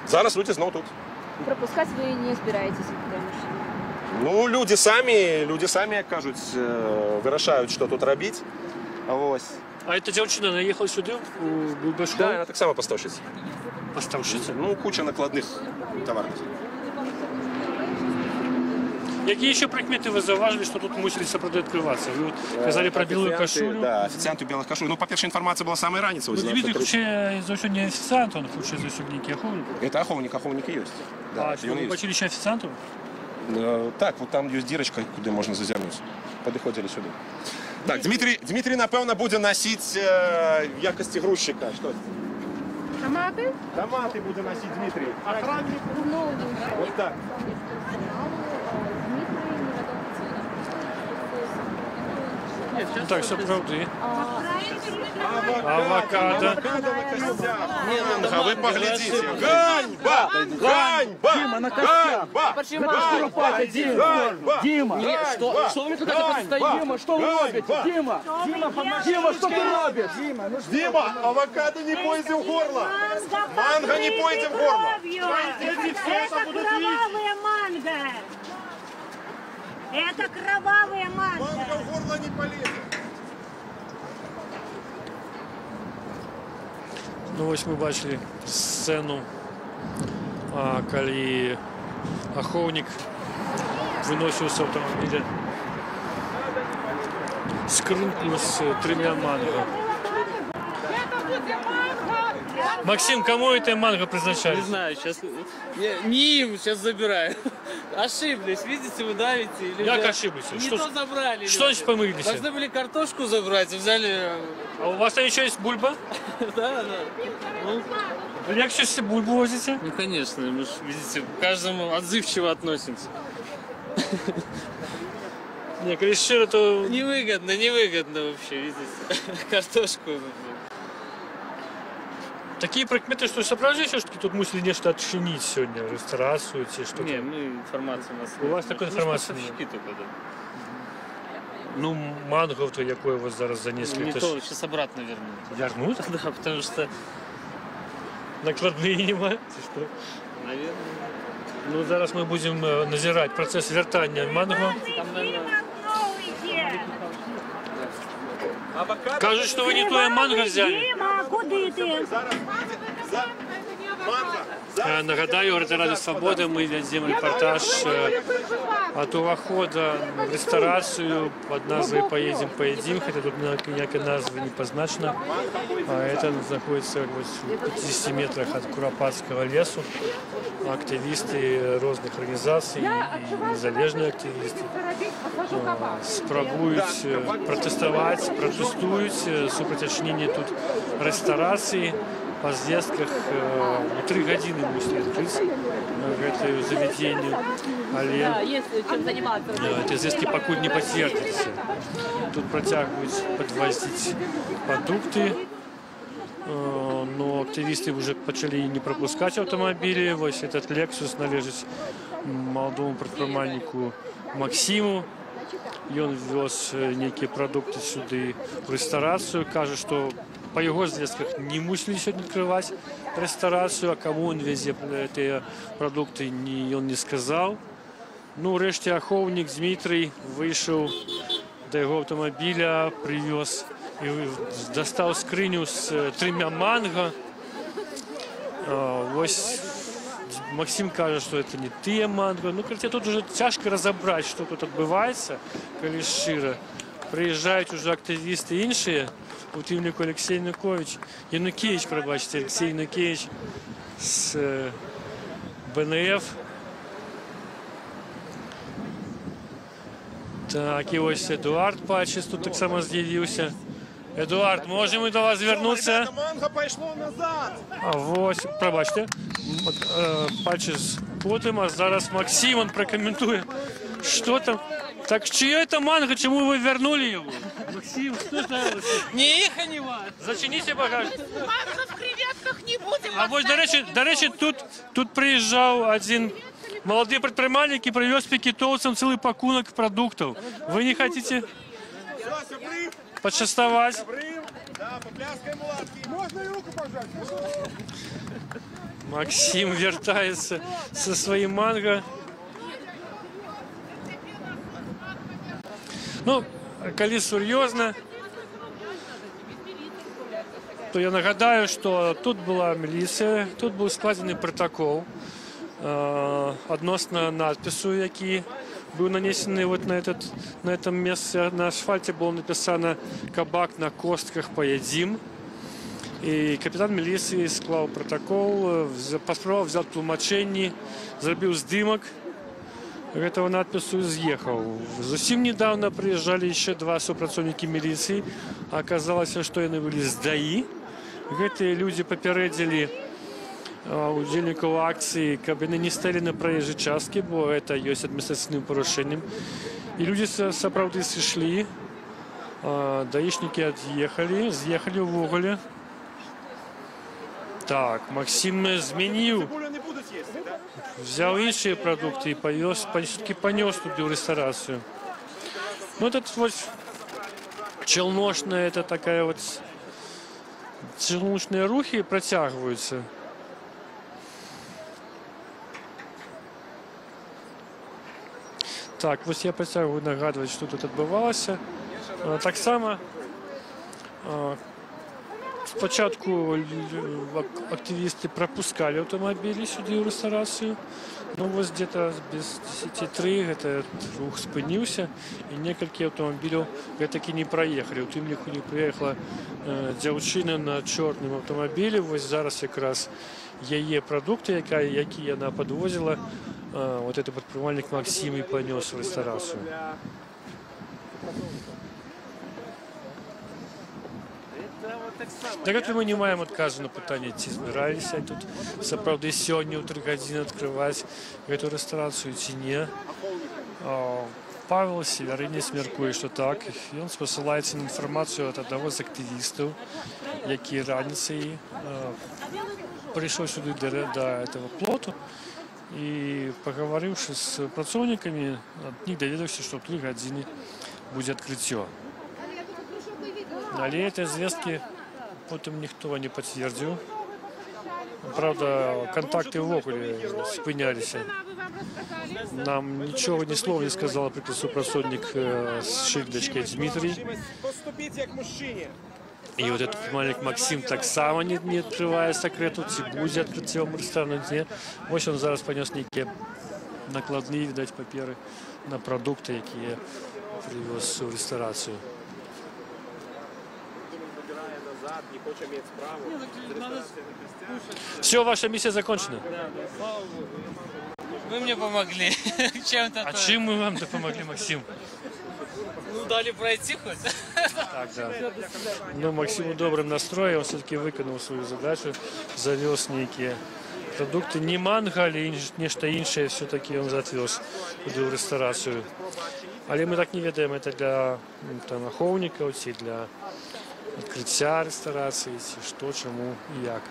Зараз люди знову тут. Пропускати ви не збираєтеся туди машину? Ну, люди самі, як кажуть, вирішають, що тут робити. Ось. А эта девчина наехала сюда, в Бульбашкол? Да, вона так само поставщиця. Поставщиця? Ну, куча накладних товарів. Какие еще прикметы вы заважили, что тут мусорится продает открываться? Вы вот сказали про белую кашулю. Да, официанты в белых кашулях. Ну, по-перше, информация была самая ранее. Ну, Дмитрий хоче зовсім не офіціант, він хоче зовсім некий оховник. Это оховник и есть. Да, а что, вы бачили ще офіціанту? Так, вот там есть дірочка, куди можна зазирнути. Підходили сюди. Так, Дмитрий, напевно, буде носити в якості грузчика. Що? Томаты? Томаты буде носити Дмитрий. Охранник. Вот так. Ну так, все правды. Авокадо. А вы поглядите. Ганьба! Ганьба! Дима, на костях! Ганьба! Дима! Что вы тут стоим? Что вы робите? Дима! Дима, что ты робишь? Дима, авокадо не пойдет в горло! Манго не пойдет в горло! Это кровавая манго! Это кровавая манго! Манго в горло не полезет! Ну ось ми бачили сцену, коли оховник виносив з автомобіля скринку з 3 манго. Максим, кому это манго предназначали? Не знаю, сейчас не им, сейчас забираю. Ошиблись, видите, вы давите. Или как ошиблись? Не то забрали. Что значит помылись? Должны были картошку забрать, взяли... А у вас там еще есть бульба? Да. Ну, легче, если бульбу возите? Ну, конечно, мы же, видите, к каждому отзывчиво относимся. Не, конечно, то... Невыгодно вообще, видите, картошку. Такие прикметы, что собрали еще, что тут мусили нечто отчинить сегодня, ресторацию, что-то? Не, мы информацию у нас... У вас такой информации нет? Только, да. Ну, манго-то якое вас зараз занесли? Не то, сейчас обратно вернут. Вернут? Да, потому что... Накладные нема? Что? Наверное. Ну, зараз мы будем назирать процесс вертания манго. Кажут, что вы не то манго взяли. Дима, куди ти? Нагадаю, Ради Свободи ми ведемо репортаж от увахода в ресторацию под назвой «Поедим», хотя тут никакой назвы не позначено. Это находится в 50 метрах от Куропатского лесу. Активисты разных организаций и незалежные активисты спробуют протестуют супротив отчинения тут ресторации. По звестках 3 годины мусили открыться гэтае заведению, але эти звестки пакуль не пацвердзіліся. Тут працягваюць падвозіць продукты, но активисты уже пачалі не пропускать автомобили. Вось этот Lexus належыць маладому прадпрымальніку Максиму. Ён вез некие продукты сюды в ресторацию, кажа, что по его звестках не мусили сегодня открывать ресторацию, а кому он везе эти продукты, он не сказал. Ну, решті оховник Дмитрий вышел до его автомобиля, привез и достал скриню с 3 манго. Ось Максим каже, что это не те манго. Ну, короче, тут уже тяжко разобрать, что тут отбывается, коли широ. Приезжают уже активисты іншие, у тимнику Алексей Янукевич, пробачте, Алексей Янукевич с БНФ. Так, і ось Едуард Пачес тут так само з'явився. Едуард, можемо ми до вас звернутися? Манго пішло назад! А ось, пробачте, Пачес потім, а зараз Максим, он прокоментує, що там. Так чье это манго, чему вы вернули его? Максим, что это? Не их, а не вас. Зачините багажник. Макса в креветках не будем. А вот, до речі, тут приїжджав один молодий предприниматель і привез пікетовцям цілий пакунок продуктів. Ви не хочете почастовать? Можно и руку пожать? Максим вертается со своим манго. Ну, коли серьезно, то я нагадаю, что тут была милиция, тут был складений протокол относно надпису, який был нанесений вот на этом месте. На асфальте было написано «Кабак на костках поедим». И капитан милиции склал протокол, поспробовал взять тлумачение, зробил здымок этого надпису и съехал. Зовсім недавно приезжали еще два супрацовники милиции. Оказалось, что они были с ДАИ. Эти люди попередили удельников акции, как бы не стали на проезжей частке, бо это есть административным порушением. И люди соправды сошли, даишники отъехали, съехали в уголе. Так, Максим змінив, взял інші продукти и все-таки понес туди в ресторацию. Ну, этот вот челночная, это такая вот челночные рухи протягиваются. Так, ось я притягую нагадувати, що тут відбувалося. Так само спочатку активісти пропускали автомобілі сюди в ресторацію. Ну, ось где-то без 10:03 этот рух спинився, і некілька автомобілів таки не проїхали. От іменно приїхала дівчина на чорному автомобілі. Ось зараз якраз її продукти, які вона підвозила, вот этот предпринимальник Максим и понес в ресторацию. Так от ми не маємо відказу на питання, чи збиралися тут, справді, сьогодні в 3 години відкривати цю ресторацію, чи ні. Павел Северинець міркує, що так. І він посилається на інформацію від одного з активістів, який раніше прийшов сюди до цього плоту. И поговоривши с працовниками, от них доведався, что в 3 години будет открытие. Але этой звестки потом никто не подтвердил. Правда, контакты в околе спынялись. Нам ничего, ни слова не сказал, например, супрацовник с шильдочкой Дмитрий. И вот этот маленький Максим так само не открывая секрету, ці буде відкриття в ресторані, ні. Ось він зараз понес некие накладні, видать, папери на продукти, які привез в ресторацію. Все, ваша миссия закончена. Вы мне помогли. Чем-то. А чем мы вам помогли, Максим? Ну, дали пройти хоть. Так, да. Но Максим в добром настрое, он все-таки виконав свою задачу, завез некие продукты. Не манго, але нечто іншее все-таки он отвез в ресторацию. Але мы так не ведаем, это для аховников, ці для відкриття ресторації, ці що, чому і як.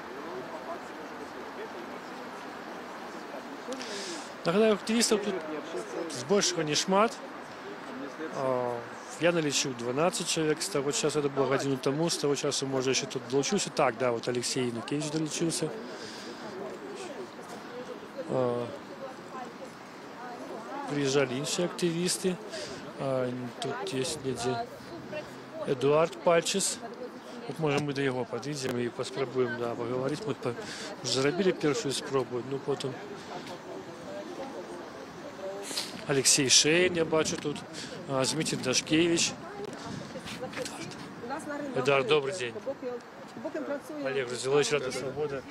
Нагадаю, активістів тут збільшого не шмат. Я налічив 12 человек с того часу, это было годину тому, с того часу, может, еще тут долучился. Так, да, вот Алексей Янукевич долучился. Приезжали інші активисты. Тут есть где Эдуард Пальчис. Вот можем мы до его подъедем и поспробуем, да, поговорить. Мы уже заробили первую спробу, ну потом Алексей Шейн, я бачу тут, Дмитрий Дашкевич. Эдар, добрый день. Олег Разилович, Рада Свобода.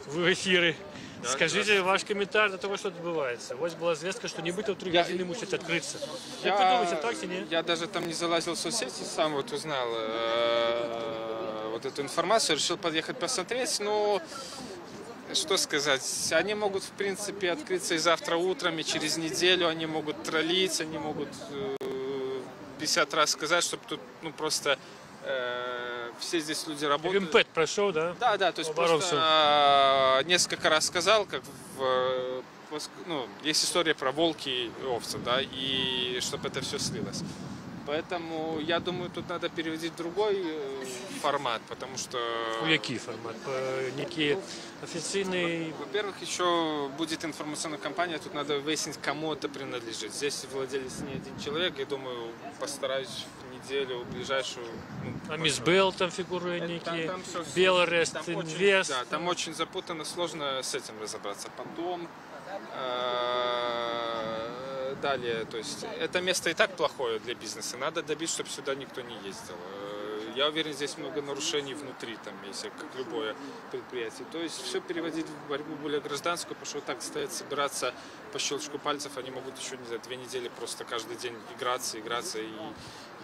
Вы в эфире. Скажите ваш комментарий до того, что отбывается. Вот была звездка, что не быть в 3 годины мусит открыться. Как вы думаете, так или нет? Я даже там не залазил в соцсети, сам вот узнал вот эту информацию, решил подъехать посмотреть, но что сказать, они могут в принципе открыться и завтра утром, и через неделю, они могут троллить, они могут 50 раз сказать, чтобы тут ну, просто все здесь люди работают. МПЭТ прошел, да? Да, то есть просто несколько раз сказал, как ну, есть история про волки и овцы, да, и чтобы это все слилось. Поэтому я думаю, тут надо переводить в другой формат, потому что... Какой формат? Некие официальные... Во-первых, еще будет информационная кампания, тут надо выяснить, кому это принадлежит. Здесь владелец не один человек, я думаю, постараюсь в неделю ближайшую... А Мисс Белл там фигуруют некие, Беларест, Инвест. Да, там очень запутанно, сложно с этим разобраться. Потом... Далее, то есть это место и так плохое для бизнеса, надо добиться, чтобы сюда никто не ездил. Я уверен, здесь много нарушений внутри, там, если как любое предприятие. То есть все переводить в борьбу более гражданскую, потому что вот так стоять, собираться по щелчку пальцев, они могут еще, не знаю, 2 недели просто каждый день играться и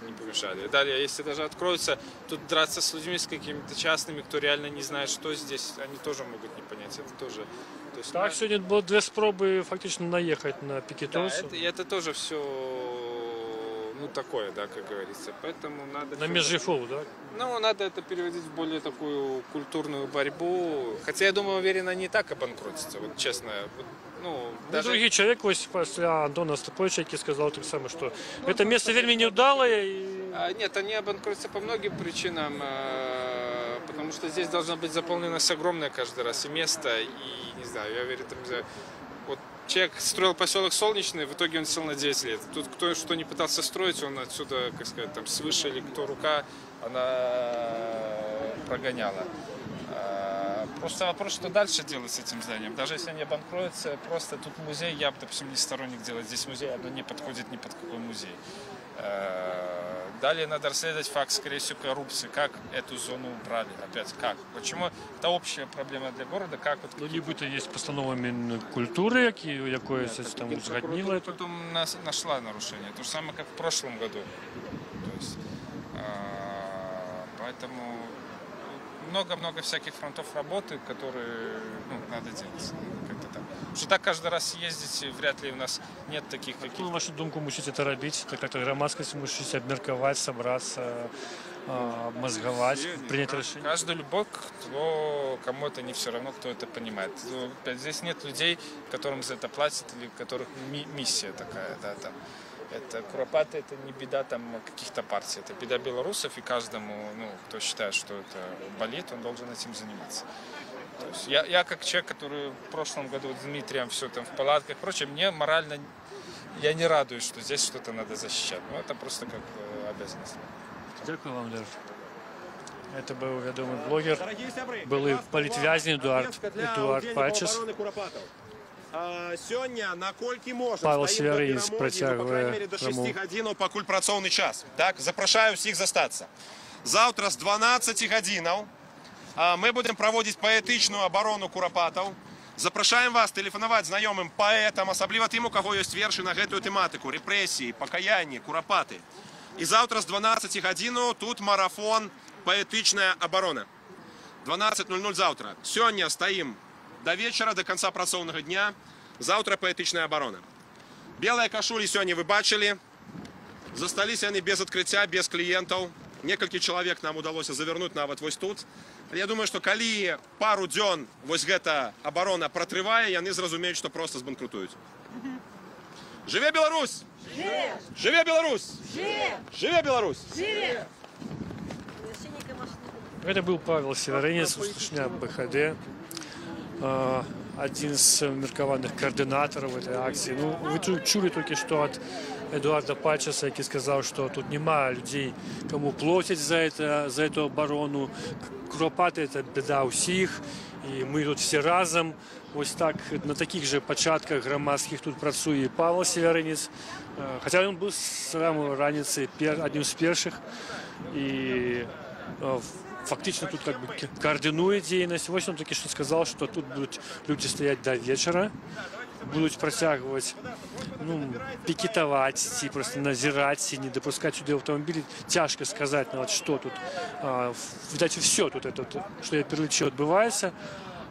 не помешали. Далее, если даже откроются, тут драться с людьми, с какими-то частными, кто реально не знает, что здесь, они тоже могут не понять. Это тоже... Так, сегодня было 2 спробы фактично наехать на пикетовцев. Да, это тоже все, ну, такое, да, как говорится. Поэтому надо... На межрифову, да? Ну, надо это переводить в более такую культурную борьбу. Хотя, я думаю, уверен, они и так обанкротятся, вот честно. Ну, даже... Другий человек после Антона Стаповича сказал так само, что это место вельми неудалое. Нет, они обанкротятся по многим причинам. Потому что здесь должна быть заполненность огромная каждый раз и место, и не знаю, я уверен, там, вот человек строил поселок Солнечный, в итоге он сел на 9 лет. Тут кто что не пытался строить, он отсюда, как сказать, там свыше или кто рука, она прогоняла. Просто вопрос, что дальше делать с этим зданием. Даже если они обанкроются, просто тут музей, я, допустим, не сторонник делать здесь музей, оно не подходит ни под какой музей. Далее надо расследовать факт, скорее всего, коррупции. Как эту зону убрали? Опять, как? Почему? Это общая проблема для города. Как вот... Ну, нібито є постанова Мінкультури, якою там узгоднила это. Потом нашла нарушение. То же самое, как в прошлом году. То есть, поэтому много-много всяких фронтов работы, которые надо делать. Как-то так. Что так каждый раз ездить, вряд ли у нас нет таких каких-то... На вашу думку, мусите это робить? Так как-то громадскость мусите обмерковать, собраться, обмозговать, принять решение? Каждый любой, кому это не все равно, кто это понимает. Здесь нет людей, которым за это платят или у которых миссия такая. Да, там. Это Куропаты, это не беда там каких-то партий, это беда белорусов, и каждому, кто считает, что это болит, он должен этим заниматься. То есть я как человек, который в прошлом году с Дмитрием все там в палатках, прочее, мне морально, я не радуюсь, что здесь что-то надо защищать. Но это просто как обязанность. Дякую вам, Лер. Это был ведомый блогер, был политвязень Эдуард Пачес. Сёння на колькі можна Павел Северинец протягиває до 6 годин, пакуль працоўны час. Так, запрашаю всіх застацца. Завтра з 12 годинаў мы будем проводить паэтычную оборону курапатаў. Запрашаем вас тэлефанаваць знаёмым паэтам, асабліва тым, у каго ёсць вершы на гэтую тэматыку, рэпрэсіі, пакаянні, курапаты. І завтра з 12 годин тут марафон паэтычная оборона. 12:00 завтра. Сёння стаім до вечера, до конца працоўнага дня. Завтра паэтычная оборона. Белые кашулі сёння вы бачылі. Засталіся яны без адкрыцця, без кліентаў. Некалькі чалавек нам удалося завернуть нават вось тут. Я думаю, что калі пару дзён вось гэта оборона пратрывае, яны зразумеюць, што просто збанкрутуюць. Жыве Беларусь! Жыве Беларусь! Жыве Беларусь! Это был Павел Северинец, услышня БХД. Один из меркаваных координаторов этой акции. Ну, вы чули только что от Эдуарда Пачеса, который сказал, что тут нема людей, кому платить за эту оборону. Куропаты — это беда усіх, и мы тут все разом. Ось так, на таких же початках громадских тут працує и Павел Северинец. Хотя он был с самого раницы одним из первых. И фактично тут как бы координует деятельность. Вот он таки что сказал, что тут будут люди стоять до вечера, будут протягивать, пикетовать, просто назирать, не допускать сюда автомобили. Тяжко сказать, что тут, видать, все тут, что я перелечил, отбывается.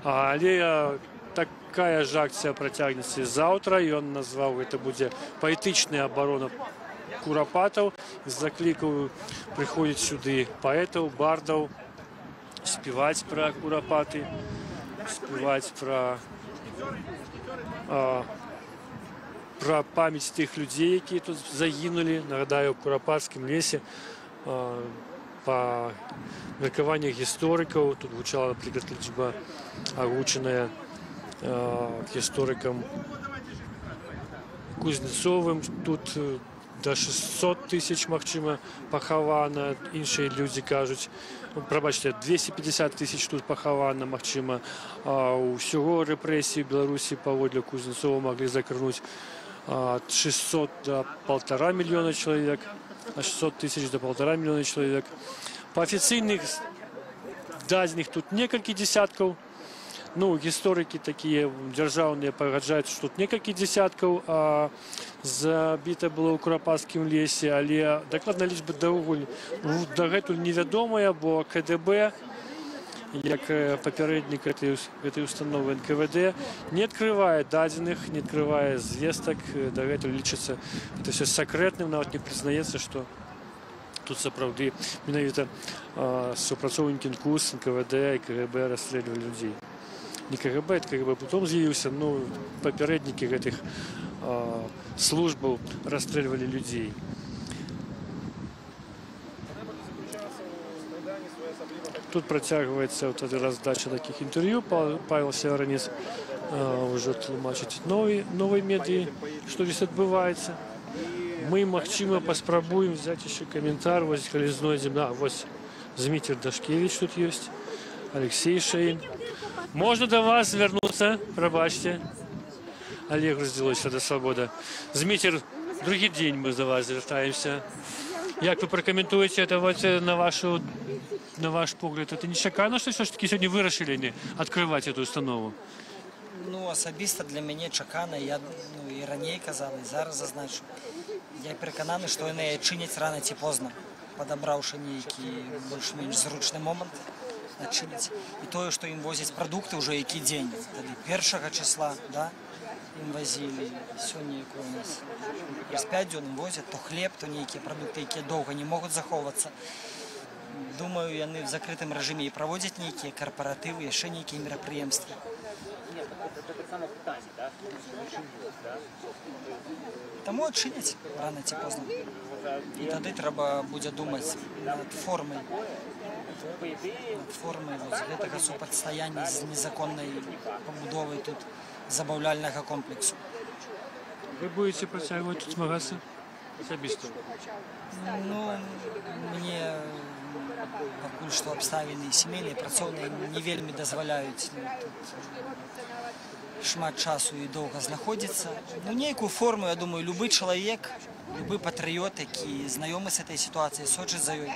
Але такая же акция протягнется завтра, и он назвал это будет поэтичная оборона Куропатов. закликаю приходить сюда поэтов, бардов, спевать про курапаты, спевать про память тех людей, которые тут загинули. Нагадаю, в Куропатском лесе по меркаваннях историков тут звучала, например, лічба озвученная историком Кузнецовым. Тут до 600 тысяч, магчыма, пахавана. Іншыя люди кажуть, пробачте, 250 тысяч тут пахавана, магчыма. Усього репресії в Беларусі паводле Кузнецова могли закрынуть от 600 до 1,5 миллиона человек, от 600 тысяч до 1,5 миллиона человек. По официальных данных тут несколько десятков. Ну, историки такие державные погоджают, что тут несколько десятков забито было у Куропатскім лесе, але докладная лічба дагэтуль невядомая, бо КДБ, як папярэднік этой установы НКВД, не открывае дадзеных, не открывае звестак, дагэтуль лічыцца это все секретным, нават не прызнаецца, что тут сапраўды менавіта супрацоўнікі НКУС, НКВД и КГБ расстреливали людей. Не КГБ, это КГБ потом з'явіўся, но папярэднікі гэтых службаў расстреливали людей. Тут протягивается вот эта раздача таких интервью. Павел Северинец уже тлумачить новые медии, что здесь отбывается. Мы, магчыма, паспрабуем взять еще комментарий. Вот коли знойдем, да, вот Змитер Дашкевич тут есть, Алексей Шейн. Можно до вас вернуться, пробачьте. Олег Розділович, Рада Свобода. Змитер, другий день мы до вас звертаемся. Як ви прокоментуєте це вот на ваш погляд? Це нечакано, що все ж таки сьогодні вирішили відкривати цю установу? Ну, особисто для мене чакано, я і раніше казав, і зараз зазначу. Я переконаний, що вони чинять рано чи поздно, подобравши некий більш-менш зручний момент, начинить. І то, що їм возять продукти вже який день, 1 числа, да? Им возили, сегодня у нас через 5 дней возят, то хлеб, то некие продукты, які довго не можуть заховуватися. Думаю, вони в закритому режимі і проводять некие корпоративи, і ще некие мероприємства. Тому відчинять рано чи поздно. І тоді треба буде думати над формою гэтага супрацьстаяння з незаконною побудовою тут забавляльного комплексу. Вы будете працягваць тут змагацца асабіста? Ну, мне пакуль што абставіны сямейныя, працоўныя не вельмі дазваляюць тут шмат часу і доўга знаходзіцца. Ну, нейкую форму, я думаю, любы чалавек, любы патрыёт, які знаёмы з этой сітуацыяй, сочыць за ёй,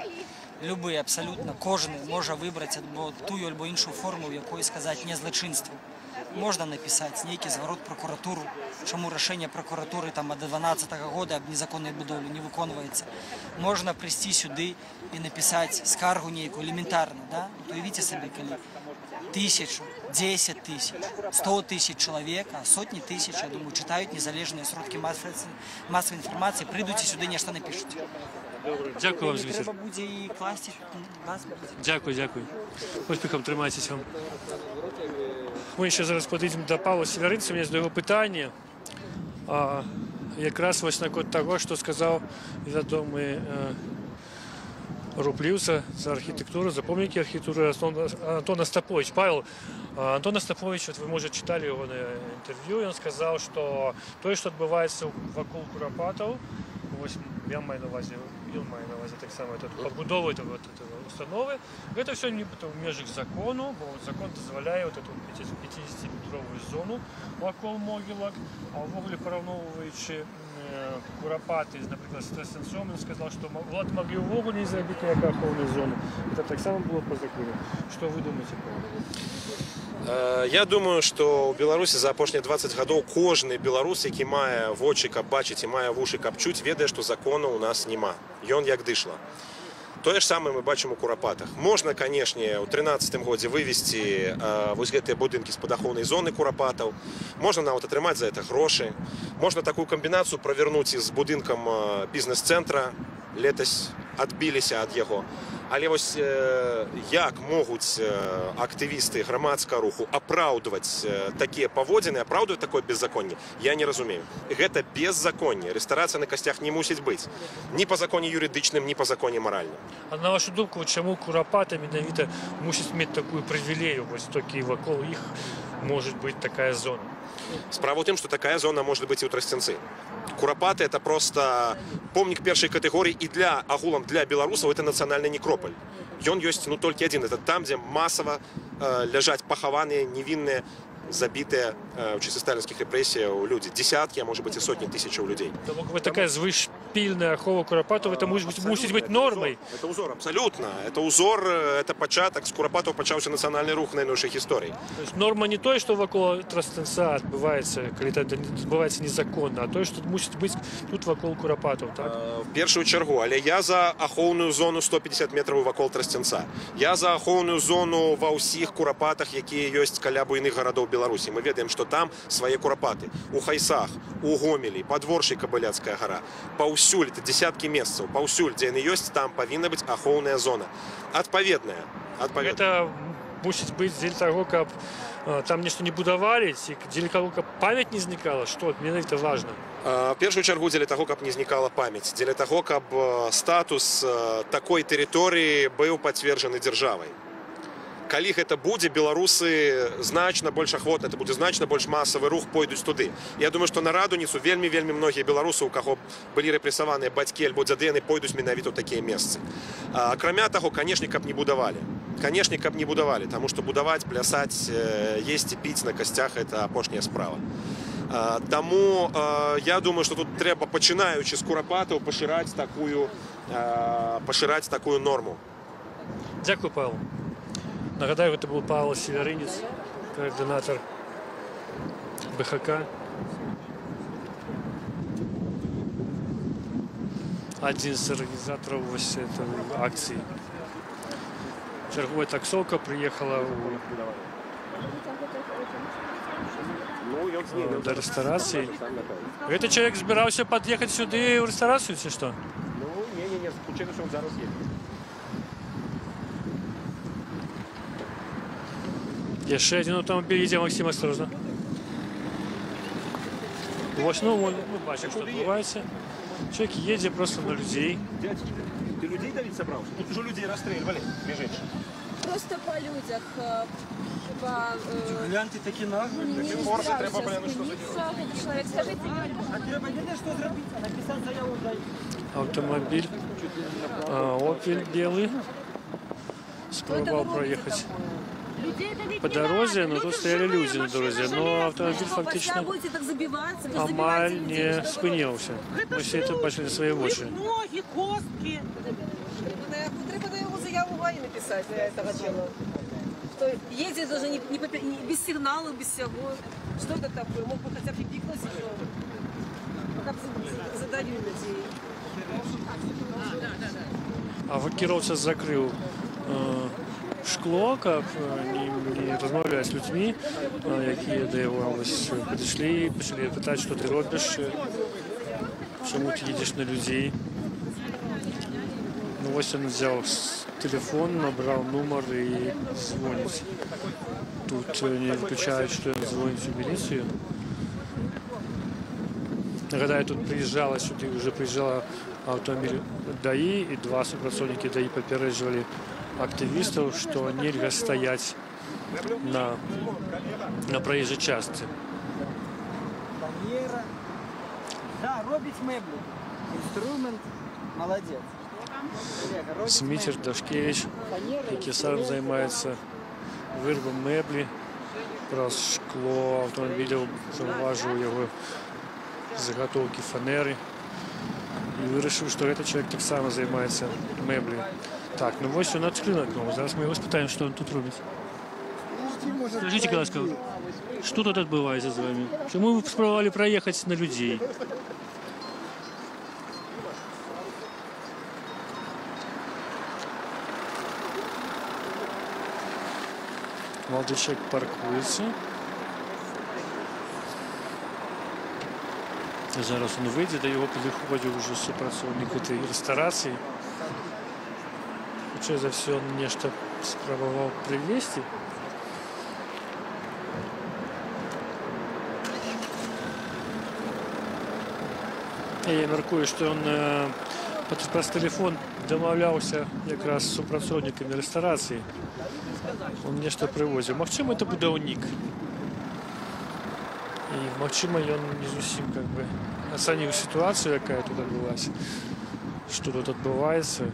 любы абсалютна, кожны можа выбраць тую альбо іншую форму, у якой сказаць не злачынству. Можна напісаць нейкі зварот прокуратуру, чаму рашэнне прокуратуры там ад 12-го года аб незаконнай будоўлі не выконваецца. Можна прыйсці сюды і напісаць скаргу нейкую элементарна, да? Уявіце сабе, калі 1000, 10 тысяч, 100 тысяч человек, а сотни тысяч, я думаю, читают незалежные сродки массовой информации, придут и сюда нечто напишут. Дякую вам, Змитер. Треба буде і класти вас. Дякую. Успіхом, тримайтеся вам. Ми ще зараз подійдемо до Павла Северинця, у мене до його питання. Якраз ось на код того, що сказав відомий рублівця за архітектуру, за пам'ятники архітектури Антон Остапович. Павел, Антон Остапович, вот вы, может, читали его на интервью, и он сказал, что то, что отбывается вокруг Куропатов, я маю на увазі, він має на увазі так само побудову этого установи, это все не в межах закону, бо закон дозволяє вот эту 50-метровую зону вокруг могилок, а ввогуле порівнюючи Куропати, наприклад, з Тростянцем, він сказав, що влад могли ввогуле не зробити ніяку охоронну зону. Це так само було по закону. Що ви думаєте про це? Я думаю, што ў Беларусі за апошнія 20 гадоў кожны беларус, які мае вочы, каб бачыць і мае вушы, каб чуць, ведае, што закона ў нас няма. Ён як дышла. Тое ж самае мы бачым у Куропатах. Можна, канешне, ў 13-м годзе вывесці вось гэтыя будынкі з падахоўнай зоны Куропатаў. Можна нават атрымаць за гэта грошы. Можна такую камбінацыю правернуць з будынкам бізнес-цэнтра летась адбіліся ад яго. Але вось як могуць актывісты грамадскага руху апраўдваць такія паводзіны, апраўдваць такое беззаконне, я не разумею. Гэта беззаконне. Рэстарацыя на касцях не мусіць быць. Ні па законе юрыдычным, ні па законе маральным. А на вашу думку, чаму курапаты менавіта мусяць мець такую прывілею, вось толькі вакол іх может быть такая зона? Справа ў тым, што такая зона можа быць і ў Трасцянцы. Курапаты — это просто помнік першай катэгорыі, і для агулам для беларусаў это нацыянальны некропаль. Ён ёсць толькі адзін. Это там, дзе масава ляжаць пахаваныя, невінныя, забітыя ў часы сталінскіх рэпрэсіяў людзі. Дзесяткі, а можа быць і сотні тысячаў людзей. Таму такая звышпільная ахова курапатаў, это мусіць быць нормай. Это узор, абсолютно. Это узор, это пачатак. З курапатаў пачаўся нацыянальны рух найноўшай гісторыі. То есть норма не тое, што вакол Трасцянца адбываецца, калі это адбываецца незаконна, а тое, што мусіць быць тут вакол курапатаў, так? В першую чаргу, але я за ахоўную зону 150 метраў вакол Трасцянца. Я за ахоўную зону ва ўсіх курапатах, якія ёсць каля буйных гарадоў Беларусі. Мы ведаем, што там свае курапаты. У Хайсах, у Гомелі, Падворшай, Кабыляцкая гара. Паўсюль, это дзесяткі месцаў. Паўсюль, дзе яны ёсць, там павінна быць ахоўная зона. Адпаведная. Гэта мусіць быць дзеля таго, каб там нешта не будавалі, ці дзеля таго, каб памяць не знікала? Што менавіта важна? В першую чаргу дзеля таго, каб не знікала памяць. Дзеля таго, каб статус такой тэрыторыі быў пацверджаны дзяржавай. Калі гэта будзе, беларусы значна больш ахвотна, это будзе значна больш масавы рух, пойдуць туды. Я думаю, што на Радуніцу вельмі многія беларусы, у каго былі рэпрэсаваныя бацькі альбо дзяды, яны пойдуць менавіта ў такія месцы. Акрамя таго, канешне, каб не будавалі. Канешне, каб не будавалі, таму што будаваць, плясаць, есці, піць на касцях — это апошняя справа. Таму я думаю, што тут трэба, пачынаючы з курапатаў, пашыраць такую норму. Дзякуй, Павел. Нагадаю, гэта быў Павел Северынец, координатор БХК. Один з организаторов этой акции. Черговая таксовка приехала до ресторации. Этот человек собирался подъехать сюда в ресторацию, или что? Ну, не, случайно, что он зараз едет. Еще один автомобиль едет, Максим, осторожно. Вот, ну, мы бачим, что отбывается. Человек едет просто на людей. Дядьки, ты людей давить собрался? Тут уже людей расстреливали, между прочим. Просто по людях, Гляньте такі наглі. Форси треба, що Человек, скажите, А треба єдине, що зробити? Написати заяву. Автомобиль Opel белый спробовал проехать по дороге, но тут стояли люди на дороге, но автомобиль фактично амаль не спынился. Мы все это бачили на свои очи. Ноги, костки. Треба на його заяву ГАІ написати на этого чела. Что ездит даже без сигнала, без всего. Что это такое? Мог бы хотя бы пикнуть, что задавил людей. А кіроўца закрыў шкло, каб не размаўляць з людзьмі, якія да яго падышлі і пачалі пытаць, што ты робіш, чаму ты едзеш на людзей. Ну вось ён взяў телефон, набраў нумар і звоніць. Тут не выключаюць, што ён звоніць у міліцыю. Нагадаю, тут приезжала сюда, уже приезжала автомобиль ДАИ, и два супрацоўнікі ДАИ папярэджвалі актывістаў, што нельга стаяць на проезжай частцы. Да, робіць меблі. Інструмент, молодець. Смітер Дашкевич, які сам займаецца вырабам мэблі, праз шкло аўтамабіляў, заўважыў яго заготовки фанеры и вырашыў, што этот человек таксама займаецца мэбляй. Так, ну вось он адкрыл окно. Зараз мы его спытаем, что он тут робіць. Скажите, ласка, что тут адбываецца з вами? Чаму вы спрабавалі праехаць на людзей? Молодой человек паркуется. Зараз він вийде, до його підходить вже супрацовник цієї ресторації. Хоча за все він нечто спробував привезти. Я мяркую, що він праз телефон домовлявся якраз з супрацовниками ресторації. Він нечто привозив. Магчыма, це будаўнік. І, магчыма, ён не зусім ацаніў сітуацыю, якая тут адбылася, што тут адбываецца.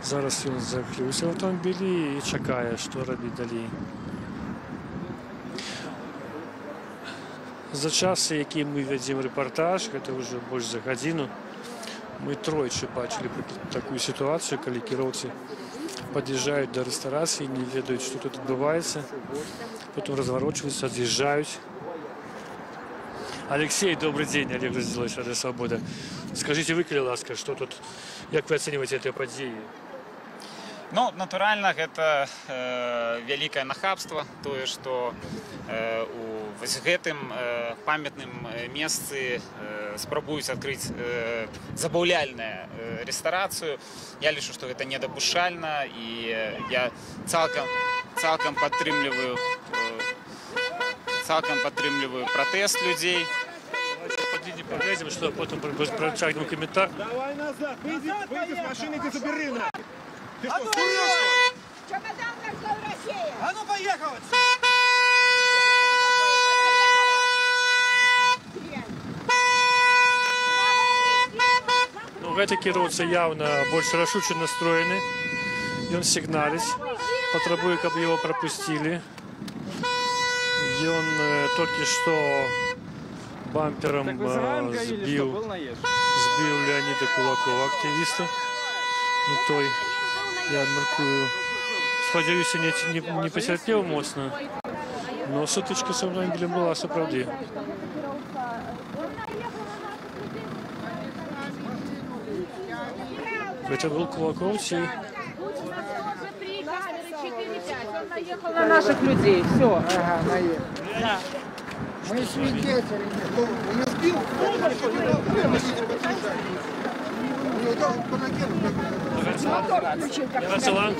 Зараз ён закрыўся в аўтамабілі і чакае, што рабіць далей. За час, які мы вядзем рэпартаж, гэта ўжо больш за гадзіну, мы тройчы бачылі такую сітуацыю, калі кіроўцы подъезжают до ресторации, не ведают, что тут отбывается, потом разворачиваются, отъезжают. Алексей, добрый день, Олег Разделович, Радио Свобода. Скажите вы, калі ласка, что тут, как вы оцениваете эту подею? Ну, натуральна, гэта вялікае нахабства, тое, што у вось гэтым памятным месцы спрабуюць адкрыць забаўляльную рэстарацыю. Я лічу, што гэта недапушчальна, і я цалкам падтрымліваю пратэст людзей. Давайте поглядим, что потом прочитаем комментарий. Давай назад, выйди с машины, ты забери на. Ты что, Чемодан нашла в России! А ну поехали! Ну, гэты кіроўца явно больше рашуче настроены. Ён сігналіць, патрабуе, каб его пропустили. Ён толькі што бампером сбил Леонида Кулакова, активиста. Ну, той, я мяркую, спадзяюся, не потерпел моцна, но сутычка с аўтамабілем была сапраўды. Это был Кулаков, ці... На наших людей, все. Ага, наехал. Да. Мы свидетели. Он сбил. Мобильный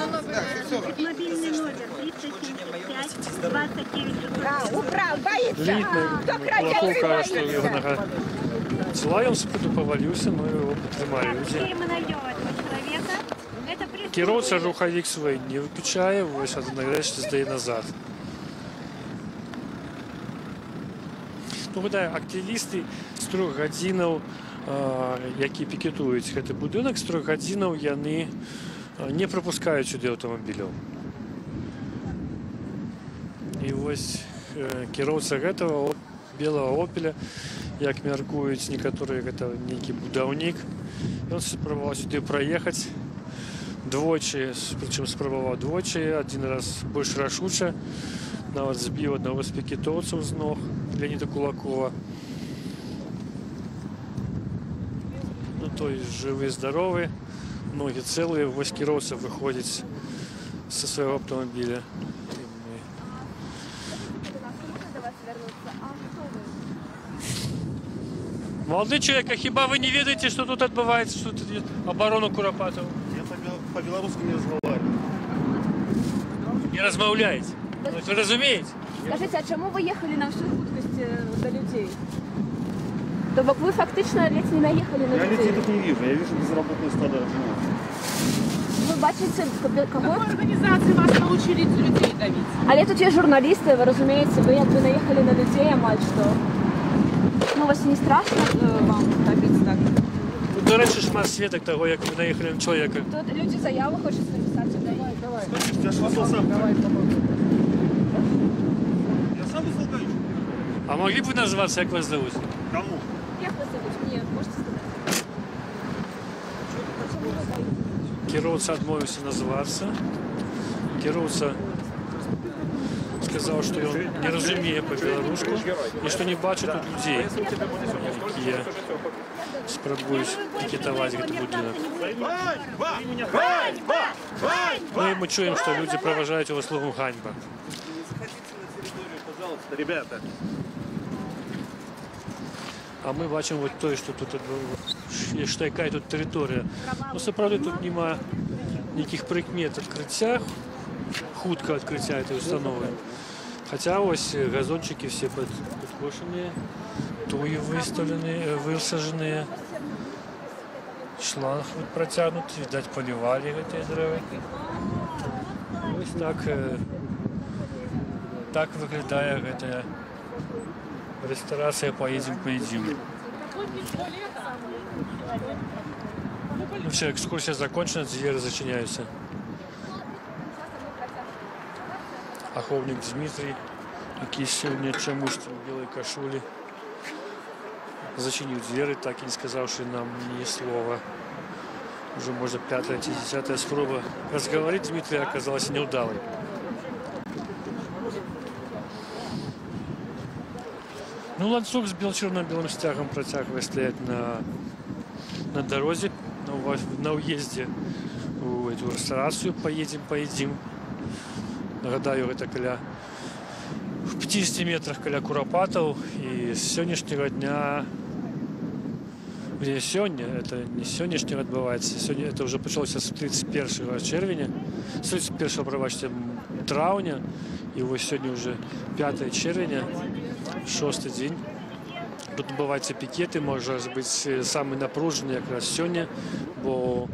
номер 375 29. Украл, боится. Кулаков каже, что его нога ціла, ён споду повалился, но его підтримали люди. Мы найдем этого человека. Это преступник. Кіроўца рухавік свой не выключае, вось нарэшце здае назад. Ну, гэта актывісты з 3 гадзінаў, які пікетуюць гэты будынак, з 3 гадзінаў яны не прапускаюць сюды аўтамабіляў. І вось кіроўца гэтага белага опеля, як мяркуюць некаторыя, гэта нейкі будаўнік. Ён спрабаваў сюды праехаць двойчы, прычым спрабаваў двойчы, адзін раз больш рашуча, нават збіў аднаго з пікетоўцаў з ног Леонида Кулакова. Ну, той жывы, здоровы, ноги цэлыя, вось кіроўца выходзіць са свайго аўтамабіля. Молодой человек, а хіба вы не ведаете, что тут отбывается, что тут оборону Куропатова? Я по-белорусски не разговариваю. Не размаўляете? Вы разумеете? Скажите, а чему вы ехали на всю хуткость до людей? То бок вы фактично ледь не наехали на людей. Я людей тут не вижу, я вижу безработные стада. Вы бачите, кого? Какой организации вас научили людей давить? Але тут є журналісти, ви розумієте, ви якби наїхали на людей, а мать що. Ну, вас не страшно вам робити так? Тут, до речі, шмат свідок того, як ви наїхали на чоловіка. Тут люди заяву хочуть написати. Давай. Я ж вас сам. Давай, я сам вызвал. А могли бы вы назваться, как вас зовут? Кому? Як вас зовут? Ні, можете сказати. Кіроўца адмовіўся назвацца. Кіроўца сказаў, што ён не разумее па-беларуску і што не бачыць тут людзей, якія спрабуюць пікетаваць гэты будынак. Ну і мы чуем, што людзі праважаюць яго словам ганьба. Ребята. А ми бачимо от той, що тут яка тут територія. Ну, справді тут немає ніяких прикмет відкриття, хутко відкриття цієї установи. Хоча ось газончики всі підкошені, туї висаджені, шланг протягнутий, видать, поливали ці дерева. Ось так виглядає ця ресторація «Поедем». Ну все, экскурсия закончена, двери зачиняются. Аховник Дмитрий, який сегодня чомусь в белой кашуле, зачинил двери, так и не сказавши нам ни слова. Уже, может, 5-10 спроба разговорить Дмитрия оказалась неудалой. Ну, ланцуг с черно-белым стягом протягивая стоять на дороге, на уезде в эту ресторацию «Поедем». Нагадаю, это в 50 метрах каля Куропатов. И с сегодняшнего дня, сегодня, это не сегодняшнего отбывается, сегодня это уже почалося с 31 червня, с 31 пробачте, травня, и вот сегодня уже 5 червня, 6-й день. Тут відбуваються пікети, може бути самі напружені якраз сьогодні, бо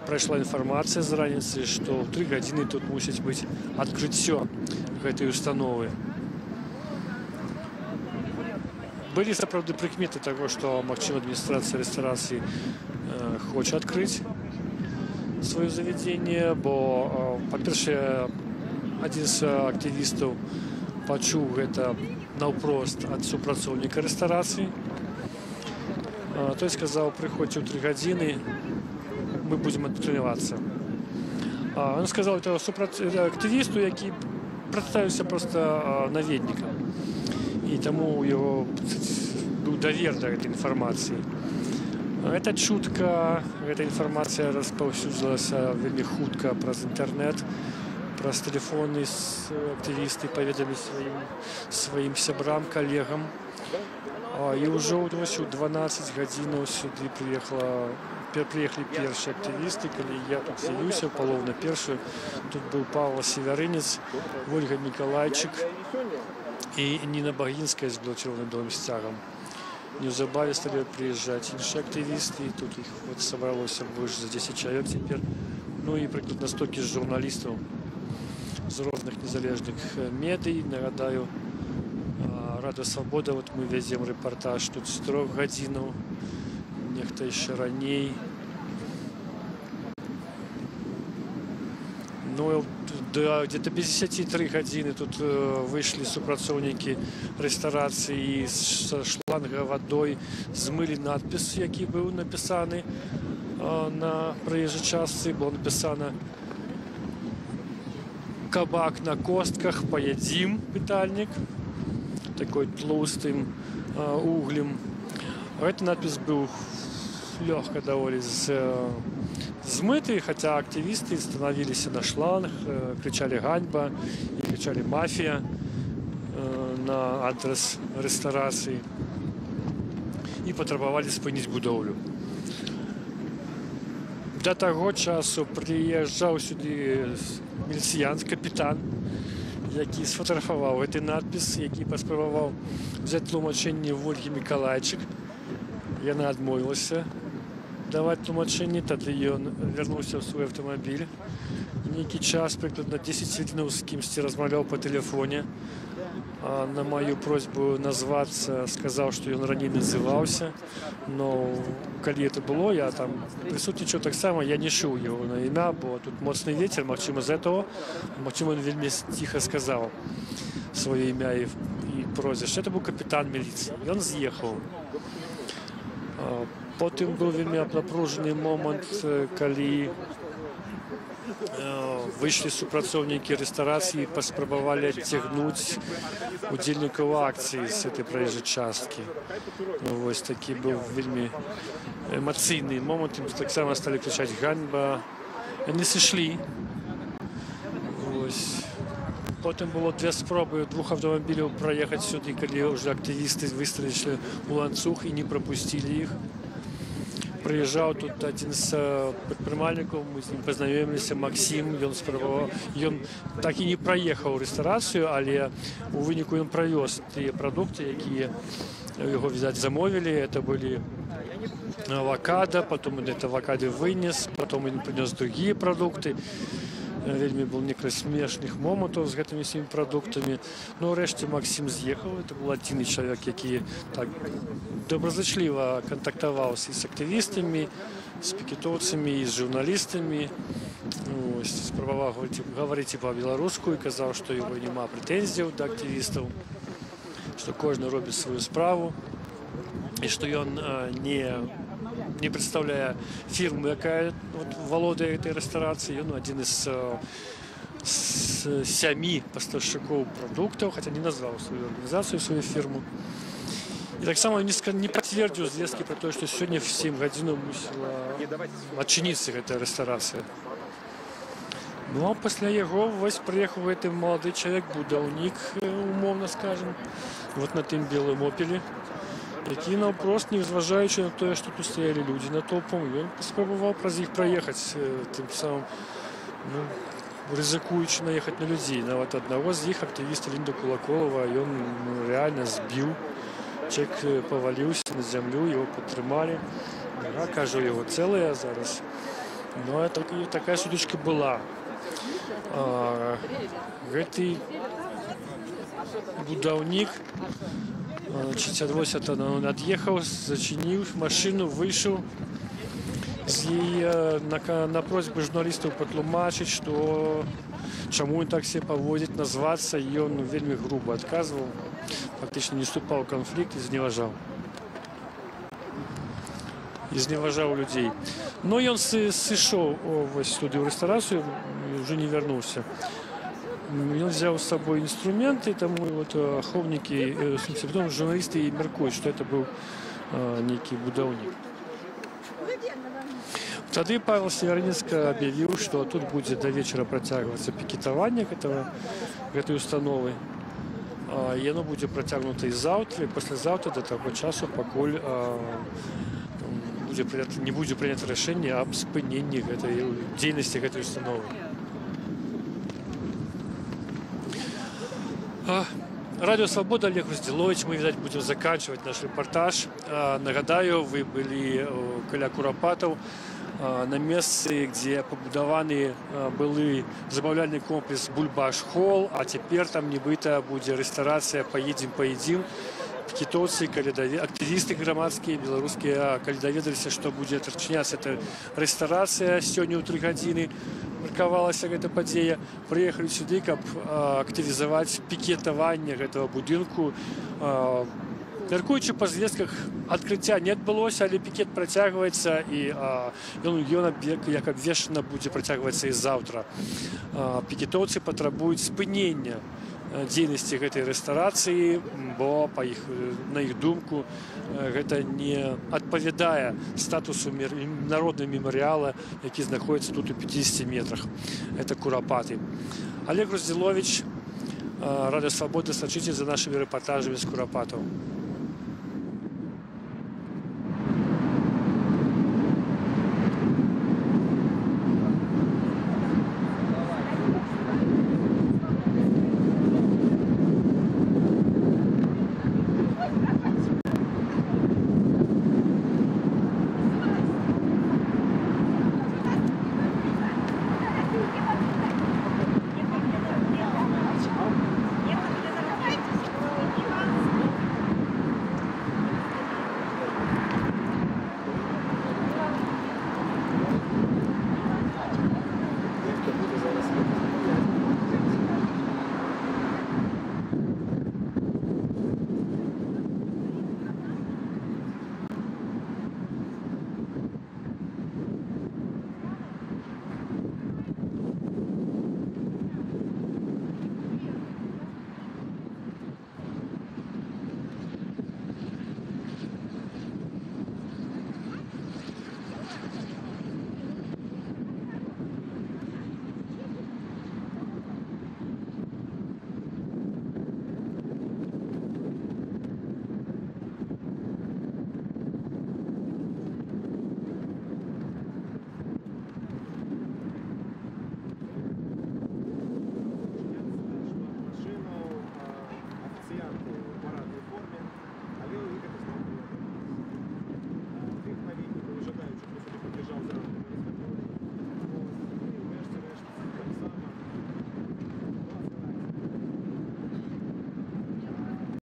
пройшла інформація з раніці, що в 3 години тут мусить бути відкриття цієї установи. Були, справді, прикмети того, що, можливо, адміністрація ресторації хоче відкрити своє заведення, бо, по-перше, один з активістів почув це навпрост от супрацовника ресторации. Той сказал, приходите в 3 годины, мы будем открываться. Он сказал это активисту, який представився просто наведником. И тому его был довер до этой информации. Эта чутка, эта информация расповсюдилась вельми хутко праз интернет. Праз телефоны активисты поведали своим сябрам, коллегам. И уже у 12 годин сюда приехали первые активисты, когда я тут з'явився, половина першую. Тут был Павел Северинец, Ольга Николайчик и Нина Багинская с Белочервонным белым стягом. Неузабаве стали приезжать інші активисты, и тут их вот собралось больше за 10 человек теперь. Ну и прикладно стільки журналистов з різних незалежних медій. Нагадаю, Радіо Свобода, от ми веземо репортаж тут з 3 годин, нехто ще раніше. Ну, где-то без 10-3 години тут вийшли супрацовники ресторації і з шланга водою змили надпис, який був написаний на проїжджій частині. Було написано «Кабак на костках, поедим», питальник, такой толстым углем. Этот надпись был легко довольно смытый, хотя активисты становились на шланг, кричали «Ганьба» и кричали «Мафия» на адрес ресторации и потребовали спинить будовлю. До того часу приїжджав сюди міліціянт, капітан, який сфотографував цей надпис, який поспробував взяти тлумачення в Ольги Миколайчик. Вона відмовилася давати тлумачення, тоді він повернувся в свій автомобіль. Некий час, прикладно 10 хвилин, з кимось розмовляв по телефоні. На мою просьбу назваться сказав, що він раніше називався. Но коли це було, я там присутнічав так само, я не чув його на ім'я, бо тут моцний вітер, можливо, з цього, можливо, він вельми тихо сказав своє ім'я і прозвище. Це був капітан міліції. Він з'їхав. Потім був вельми напружений момент, коли вышли супрацовники ресторации и поспробовали оттягнуть удельников акции с этой проезжей частки. Вот такий был вельми эмоційний момент. Им так само стали кричать «Ганьба». Они сошли. Вот. Потым было 2 спробы 2 аўтамабіляў праехаць сюды, калі ўжо актывісты выстралілі ў ланцуг і не прапусцілі іх. Прыязджаў тут адзін з прадпрымальнікаў, мы з ім пазнаёміліся, Максім, ён так і не праехаў рэстарацыю, але у выніку ён правёз тыя прадукты, якія яго, відаць, замовілі. Это былі авокадо, потом он это авокадо вынес, потом он принес другие продукты. Вельмі было некалькі смешных момантаў з гэтымі всеми продуктами. Но ўрэшце Максим з'ехаў. Это был адзіны чалавек, які так добразычліва кантактаваў і з актывістамі, з пікетоўцамі, і з журналістамі. Спрабаваў гаварыць па-беларуску і казаў, што яго няма прэтэнзіяў да актывістаў, што кожны робіць сваю справу і што ён не представляе фірму, якая валодае этой рэстарацыяй. Ён адзін з 7 пастаўшчыкоў прадуктаў, хаця не назваў сваю арганізацыю, сваю фірму. І таксама не пацвердзіў звесткі пра тое, што сёння в 7 гадзінаў мусіла адчыніцца гэтая рэстарацыя. Ну а пасля яго вось прыехаў гэты малады чалавек, будаўнік, умоўна скажам, вот на тым белым опелі, які наўпрост, не зважаючы на тое, што тут стаялі людзі натоўпам, ён паспрабаваў праз іх праехаць, тым самым рызыкуючы наехаць на людзей. Нават аднаго з іх, актывіста Лінда Кулакова, ён рэальна збіў. Чалавек паваліўся на зямлю, яго падтрымалі. Нага, кажа, у яго цэлая зараз. Ну, такая сутычка была. Гэты будаўнік, он ад'ехаў, зачыніў машыну, выйшаў з яе на просьбу журналістаў патлумачыць, што чаму ён так себе паводзіць, назвацца, і ён вельмі груба адказваў, фактычна не вступаў у канфлікт і зневажаў людзей. Но ён сышоў туды ў рэстарацыю і ўжо не вярнуўся. Ён взяў з сабой інструменты, таму ахоўнікі, журналісты мяркуюць, што это быў нейкі будаўнік. Тады Павел Северинска аб'явіў, што тут будзе да вечара працягвацца пікетаванне гэтай установы. Яно будзе працягнута і заўтра, і паслязаўтра, да таго часу, пакуль не будзе прынята рашэнне аб спыненні дзейнасці гэтай установы. Радио «Свобода», Олег Руздзіловіч. Мы, видать, будем заканчивать наш репортаж. Нагадаю, вы были каля Курапатаў, на месцы, где пабудаваны былы забаўляльны комплекс «Бульбаш-холл», а цяпер там нібыта будзе рэстарацыя «Паедзім». Пікетоўцы, актывісты грамадскія, беларускія, калі даведаліся, што будзе адчыняцца эта рэстарацыя сёння ў 3 гадзіны, маркавалася гэта падзея, прыехалі сюды, каб актывізаваць пікетаванне гэтага будынку. Мяркуючы па звестках, адкрыцця не адбылося, але пікет працягваецца, і ён, як абвешчана, будзе працягвацца і заўтра. Пікетоўцы патрабуюць спынення дзейнасці гэтай рэстарацыі, бо на іх думку гэта не адпавядае статусу народнага мемарыяла, які знаходіцца тут у 50 метрах. Это Курапаты. Олег Руздзіловіч, Радио «Свобода», сачыце за нашымі рэпартажамі з Курапатаў.